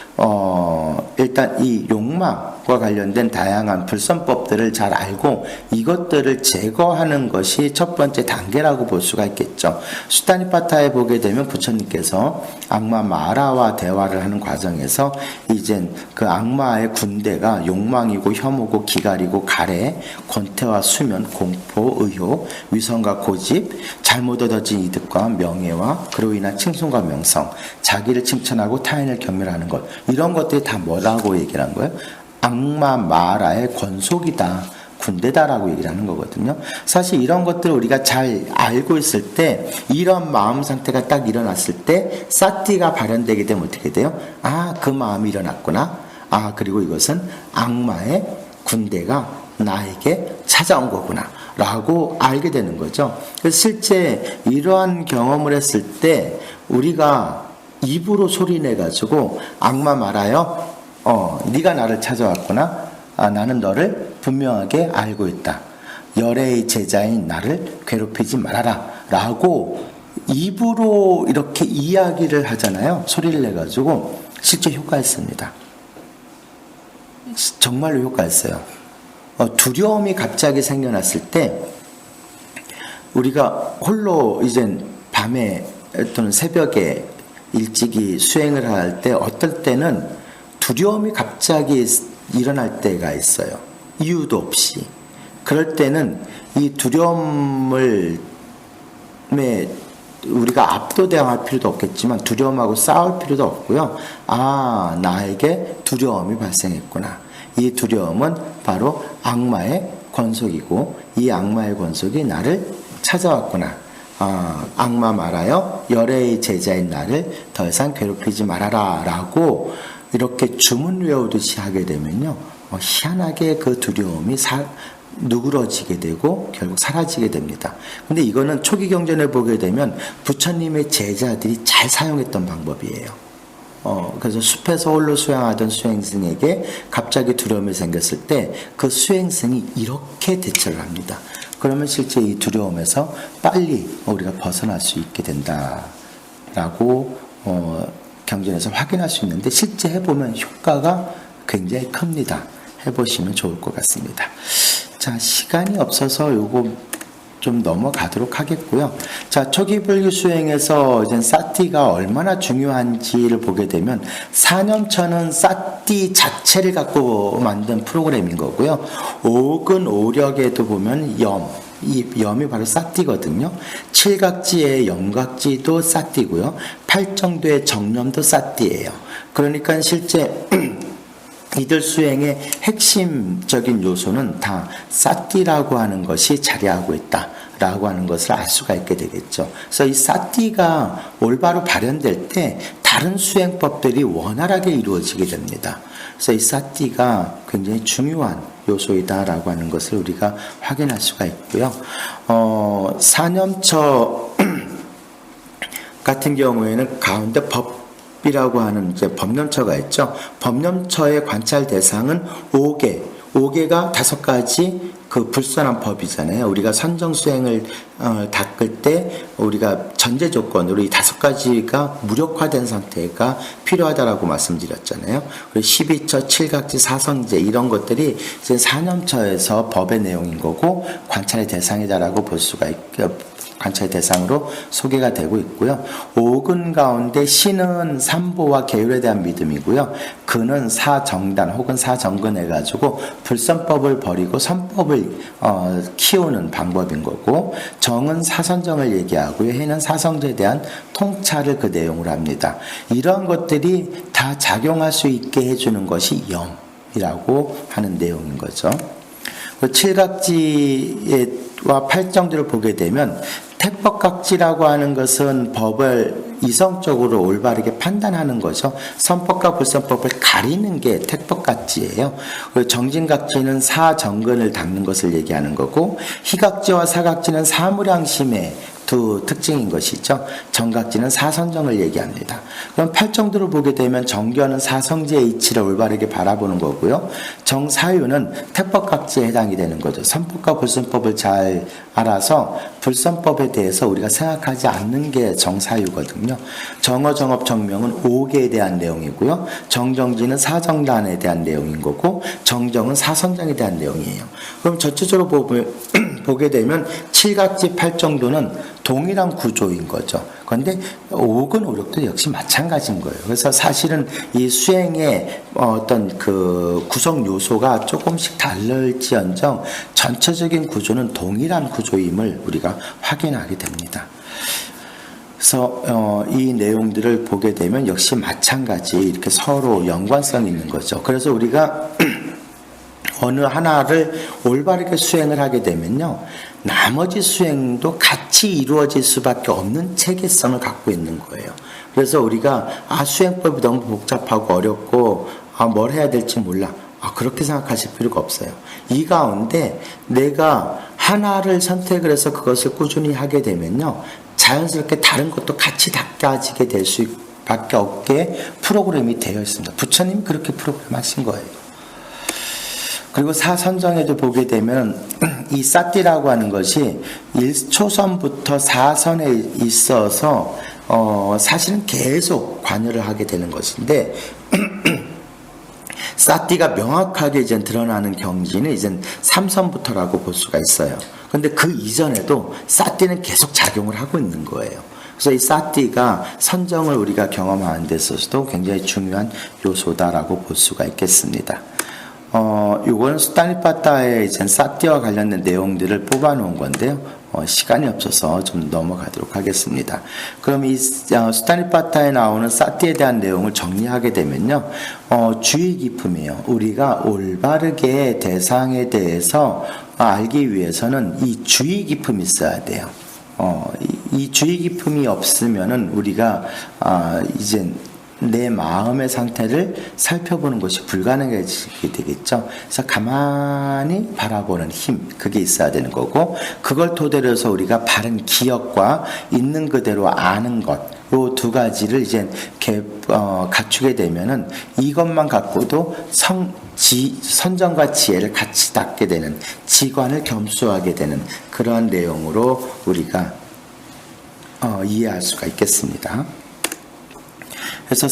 일단 이 욕망과 관련된 다양한 불선법들을 잘 알고 이것들을 제거하는 것이 첫 번째 단계라고 볼 수가 있겠죠. 수타니파타에 보게 되면 부처님께서 악마 마라와 대화를 하는 과정에서 이젠 그 악마의 군대가 욕망이고 혐오고 기갈이고 가래, 권태와 수면, 공포, 의욕, 위선과 고집, 잘못 얻어진 이득과 명예와 그로 인한 칭송과 명성, 자기를 칭찬하고 타인을 경멸하는 것, 이런 것들이 다 뭐라고 얘기를 한 거예요? 악마 마라의 권속이다, 군대다라고 얘기를 하는 거거든요. 사실 이런 것들을 우리가 잘 알고 있을 때 이런 마음 상태가 딱 일어났을 때 사띠가 발현되게 되면 어떻게 돼요? 아, 그 마음이 일어났구나. 아, 그리고 이것은 악마의 군대가 나에게 찾아온 거구나 라고 알게 되는 거죠. 그래서 실제 이러한 경험을 했을 때 우리가 입으로 소리내가지고 악마 말아요. 네가 나를 찾아왔구나. 아, 나는 너를 분명하게 알고 있다. 열애의 제자인 나를 괴롭히지 말아라 라고 입으로 이렇게 이야기를 하잖아요. 소리를 내가지고 실제 효과있습니다. 정말로 효과있어요. 두려움이 갑자기 생겨났을 때 우리가 홀로 이젠 밤에 또는 새벽에 일찍이 수행을 할 때 어떨 때는 두려움이 갑자기 일어날 때가 있어요. 이유도 없이. 그럴 때는 이 두려움을 우리가 압도대항할 필요도 없겠지만 두려움하고 싸울 필요도 없고요. 아, 나에게 두려움이 발생했구나. 이 두려움은 바로 악마의 권속이고 이 악마의 권속이 나를 찾아왔구나. 악마 말하여 열애의 제자인 나를 더 이상 괴롭히지 말아라 라고 이렇게 주문 외우듯이 하게 되면요, 희한하게 그 두려움이 누그러지게 되고 결국 사라지게 됩니다. 근데 이거는 초기 경전에 보게 되면 부처님의 제자들이 잘 사용했던 방법이에요. 그래서 숲에서 홀로 수행하던 수행승에게 갑자기 두려움이 생겼을 때 그 수행승이 이렇게 대처를 합니다. 그러면 실제 이 두려움에서 빨리 우리가 벗어날 수 있게 된다라고 경전에서 확인할 수 있는데 실제 해보면 효과가 굉장히 큽니다. 해보시면 좋을 것 같습니다. 자, 시간이 없어서 요거 좀 넘어가도록 하겠고요. 자, 초기 불교 수행에서 이제 사띠가 얼마나 중요한지를 보게 되면 4년천은 사띠 자체를 갖고 만든 프로그램인 거고요. 옥은 오력에도 보면 이 염이 바로 사띠거든요. 칠각지의 염각지도 사띠고요. 팔정도의 정념도 사띠예요. 그러니까 실제 이들 수행의 핵심적인 요소는 다 사띠라고 하는 것이 자리하고 있다라고 하는 것을 알 수가 있게 되겠죠. 그래서 이 사띠가 올바로 발현될 때 다른 수행법들이 원활하게 이루어지게 됩니다. 그래서 이 사띠가 굉장히 중요한 요소이다라고 하는 것을 우리가 확인할 수가 있고요. 사념처 같은 경우에는 가운데 법이라고 하는 이제 법념처가 있죠. 법념처의 관찰 대상은 5개, 5개가 5가지 그 불순한 법이잖아요. 우리가 선정 수행을 닦을 때 우리가 전제 조건으로 이 5가지가 무력화된 상태가 필요하다라고 말씀드렸잖아요. 그리고 12처, 7각지, 사성제 이런 것들이 이제 사념처에서 법의 내용인 거고 관찰의 대상이다라고 볼 수가 관찰의 대상으로 소개가 되고 있고요. 오근 가운데 신은 삼보와 계율에 대한 믿음이고요. 근은 사정단 혹은 사정근 해가지고 불선법을 버리고 선법을 키우는 방법인 거고, 정은 사선정을 얘기하고요. 해는 사성제에 대한 통찰을 그 내용으로 합니다. 이러한 것들이 다 작용할 수 있게 해주는 것이 염이라고 하는 내용인 거죠. 그 칠각지와 팔정들을 보게 되면 택법각지라고 하는 것은 법을 이성적으로 올바르게 판단하는 거죠. 선법과 불선법을 가리는 게 택법각지예요. 그리고 정진각지는 사정근을 닦는 것을 얘기하는 거고, 희각지와 사각지는 사무량심의 두 특징인 것이죠. 정각지는 사선정을 얘기합니다. 그럼 팔정도를 보게 되면 정견은 사성제의 이치를 올바르게 바라보는 거고요. 정사유는 택법각지에 해당이 되는 거죠. 선법과 불선법을 잘 알아서 불선법에 대해서 우리가 생각하지 않는 게 정사유거든요. 정어, 정업, 정명은 5개에 대한 내용이고요. 정정지는 사정단에 대한 내용인 거고, 정정은 사선정에 대한 내용이에요. 그럼 전체적으로 보게 되면 칠각지 팔정도는 동일한 구조인 거죠. 그런데 오근 오력도 역시 마찬가지인 거예요. 그래서 사실은 이 수행의 어떤 그 구성 요소가 조금씩 다를지언정 전체적인 구조는 동일한 구조임을 우리가 확인하게 됩니다. 그래서 이 내용들을 보게 되면 역시 마찬가지 이렇게 서로 연관성이 있는 거죠. 그래서 우리가 어느 하나를 올바르게 수행을 하게 되면요, 나머지 수행도 같이 이루어질 수밖에 없는 체계성을 갖고 있는 거예요. 그래서 우리가 수행법이 너무 복잡하고 어렵고 뭘 해야 될지 몰라, 그렇게 생각하실 필요가 없어요. 이 가운데 내가 하나를 선택을 해서 그것을 꾸준히 하게 되면요, 자연스럽게 다른 것도 같이 닦아지게 될 수밖에 없게 프로그램이 되어 있습니다. 부처님이 그렇게 프로그램 하신 거예요. 그리고 사선정에도 보게 되면 이 사띠라고 하는 것이 1초선부터 4선에 있어서 사실은 계속 관여를 하게 되는 것인데 사띠가 명확하게 이제 드러나는 경지는 이제 3선부터라고 볼 수가 있어요. 그런데 그 이전에도 사띠는 계속 작용을 하고 있는 거예요. 그래서 이 사띠가 선정을 우리가 경험하는 데 있어서도 굉장히 중요한 요소다라고 볼 수가 있겠습니다. 요건 수타니파타의 이제 사띠와 관련된 내용들을 뽑아놓은 건데요. 시간이 없어서 좀 넘어가도록 하겠습니다. 그럼 이 수타니파타에 나오는 사띠에 대한 내용을 정리하게 되면요, 주의 깊음이에요. 우리가 올바르게 대상에 대해서 알기 위해서는 이 주의 깊음이 있어야 돼요. 이 주의 깊음이 없으면은 우리가 이제 내 마음의 상태를 살펴보는 것이 불가능해지게 되겠죠. 그래서 가만히 바라보는 힘, 그게 있어야 되는 거고, 그걸 토대로 해서 우리가 바른 기억과 있는 그대로 아는 것, 요 두 가지를 이제 갖추게 되면은 이것만 갖고도 선정과 지혜를 같이 닦게 되는, 지관을 겸수하게 되는 그러한 내용으로 우리가 이해할 수가 있겠습니다. 그래서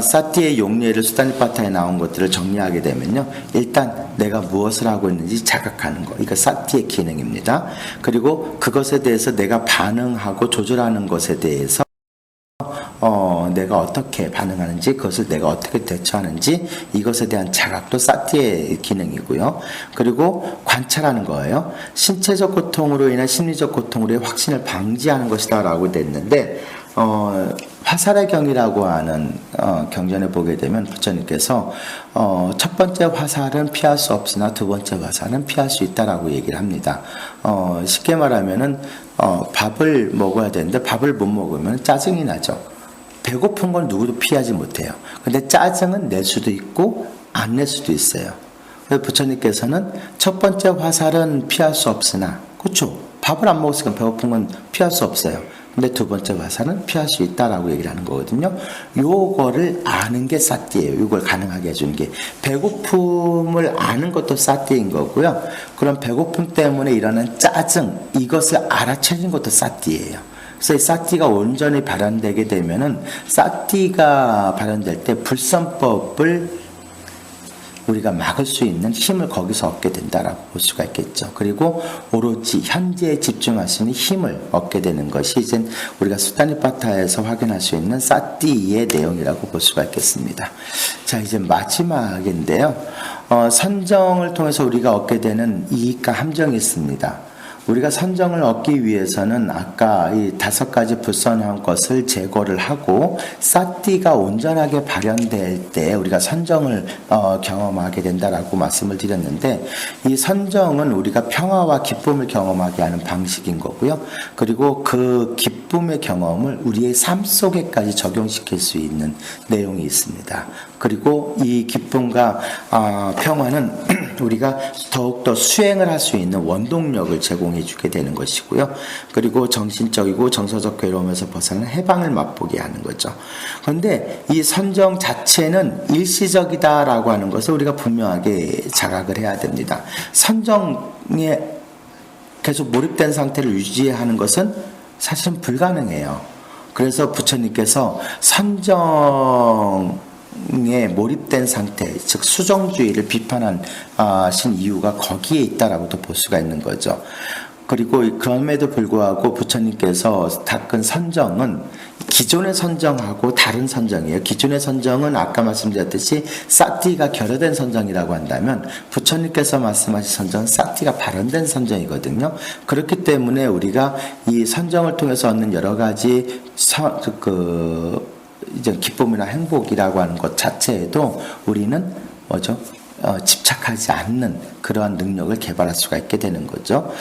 사띠의 용례를 수타니파타에 나온 것들을 정리하게 되면요, 일단 내가 무엇을 하고 있는지 자각하는 거, 이거 사띠의 기능입니다. 그리고 그것에 대해서 내가 반응하고 조절하는 것에 대해서 내가 어떻게 반응하는지, 그것을 내가 어떻게 대처하는지, 이것에 대한 자각도 사띠의 기능이고요. 그리고 관찰하는 거예요. 신체적 고통으로 인한 심리적 고통으로의 확신을 방지하는 것이다 라고 됐는데, 화살의 경이라고 하는 경전에 보게 되면 부처님께서 첫 번째 화살은 피할 수 없으나 두 번째 화살은 피할 수 있다라고 얘기를 합니다. 쉽게 말하면은 밥을 먹어야 되는데 밥을 못 먹으면 짜증이 나죠. 배고픈 건 누구도 피하지 못해요. 근데 짜증은 낼 수도 있고 안 낼 수도 있어요. 그래서 부처님께서는 첫 번째 화살은 피할 수 없으나, 그렇죠, 밥을 안 먹었으니까 배고픈 건 피할 수 없어요. 근데 두 번째 화살은 피할 수 있다라고 얘기를 하는 거거든요. 요거를 아는 게 사띠예요. 이걸 가능하게 해주는 게. 배고픔을 아는 것도 사띠인 거고요. 그럼 배고픔 때문에 일어난 짜증, 이것을 알아채는 것도 사띠예요. 그래서 이 사띠가 온전히 발현되게 되면은, 사띠가 발현될 때 불선법을 우리가 막을 수 있는 힘을 거기서 얻게 된다라고 볼 수가 있겠죠. 그리고 오로지 현재에 집중할 수 있는 힘을 얻게 되는 것이 이제 우리가 수타니파타에서 확인할 수 있는 사띠의 내용이라고 볼 수가 있겠습니다. 자, 이제 마지막인데요. 선정을 통해서 우리가 얻게 되는 이익과 함정이 있습니다. 우리가 선정을 얻기 위해서는 아까 이 5가지 불선한 것을 제거를 하고 사띠가 온전하게 발현될 때 우리가 선정을 경험하게 된다라고 말씀을 드렸는데, 이 선정은 우리가 평화와 기쁨을 경험하게 하는 방식인 거고요. 그리고 그 기쁨의 경험을 우리의 삶 속에까지 적용시킬 수 있는 내용이 있습니다. 그리고 이 기쁨과 평화는 우리가 더욱더 수행을 할 수 있는 원동력을 제공해 주게 되는 것이고요. 그리고 정신적이고 정서적 괴로움에서 벗어나는 해방을 맛보게 하는 거죠. 그런데 이 선정 자체는 일시적이다라고 하는 것을 우리가 분명하게 자각을 해야 됩니다. 선정에 계속 몰입된 상태를 유지하는 것은 사실은 불가능해요. 그래서 부처님께서 선정에 몰입된 상태, 즉 수정주의를 비판하신 이유가 거기에 있다라고도 볼 수가 있는 거죠. 그리고 그럼에도 불구하고 부처님께서 닦은 선정은 기존의 선정하고 다른 선정이에요. 기존의 선정은 아까 말씀드렸듯이 사띠가 결여된 선정이라고 한다면, 부처님께서 말씀하신 선정은 사띠가 발현된 선정이거든요. 그렇기 때문에 우리가 이 선정을 통해서 얻는 여러 가지 이제 기쁨이나 행복이라고 하는 것 자체에도 우리는 집착하지 않는 그러한 능력을 개발할 수가 있게 되는 거죠.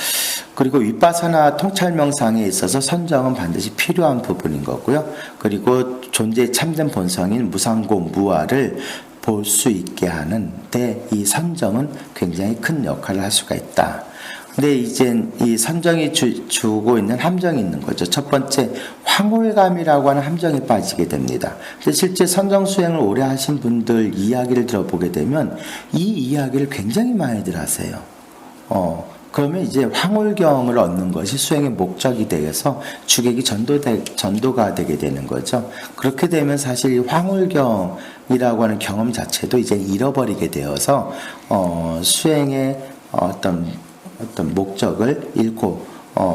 그리고 윗바사나 통찰명상에 있어서 선정은 반드시 필요한 부분인 거고요. 그리고 존재의 참된 본성인 무상고 무아를 볼 수 있게 하는데 이 선정은 굉장히 큰 역할을 할 수가 있다. 근데 이제 이 선정이 주고 있는 함정이 있는 거죠. 첫 번째, 황홀감이라고 하는 함정에 빠지게 됩니다. 근데 실제 선정 수행을 오래 하신 분들 이야기를 들어보게 되면 이 이야기를 굉장히 많이들 하세요. 그러면 이제 황홀경을 얻는 것이 수행의 목적이 되어서 주객이 전도가 되게 되는 거죠. 그렇게 되면 사실 이 황홀경이라고 하는 경험 자체도 이제 잃어버리게 되어서 수행의 어떤 목적을 잃고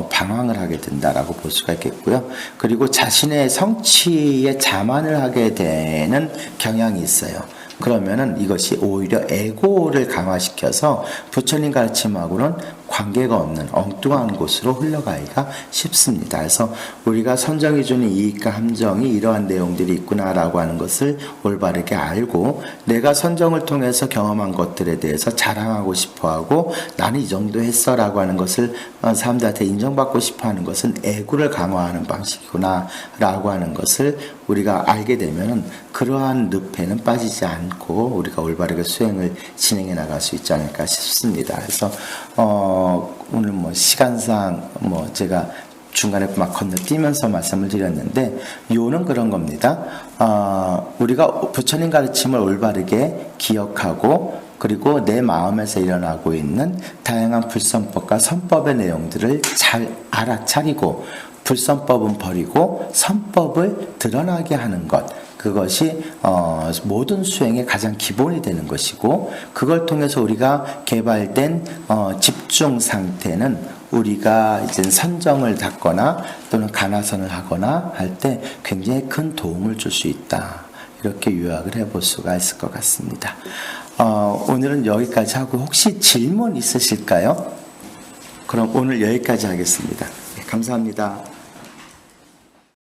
방황을 하게 된다라고 볼 수가 있겠고요. 그리고 자신의 성취에 자만을 하게 되는 경향이 있어요. 그러면은 이것이 오히려 에고를 강화시켜서 부처님 가르침하고는 관계가 없는 엉뚱한 곳으로 흘러가기가 쉽습니다. 그래서 우리가 선정이 주는 이익과 함정이 이러한 내용들이 있구나라고 하는 것을 올바르게 알고, 내가 선정을 통해서 경험한 것들에 대해서 자랑하고 싶어하고 나는 이 정도 했어라고 하는 것을 사람들한테 인정받고 싶어하는 것은 에고를 강화하는 방식이구나 라고 하는 것을 우리가 알게 되면은 그러한 늪에는 빠지지 않고 우리가 올바르게 수행을 진행해 나갈 수 있지 않을까 싶습니다. 그래서 오늘 시간상 제가 중간에 막 건너뛰면서 말씀을 드렸는데, 요는 그런 겁니다. 우리가 부처님 가르침을 올바르게 기억하고, 그리고 내 마음에서 일어나고 있는 다양한 불선법과 선법의 내용들을 잘 알아차리고, 불선법은 버리고 선법을 드러나게 하는 것, 그것이 모든 수행의 가장 기본이 되는 것이고, 그걸 통해서 우리가 개발된 집중 상태는 우리가 이제 선정을 닫거나 또는 간화선을 하거나 할 때 굉장히 큰 도움을 줄 수 있다. 이렇게 요약을 해볼 수가 있을 것 같습니다. 오늘은 여기까지 하고 혹시 질문 있으실까요? 그럼 오늘 여기까지 하겠습니다. 감사합니다.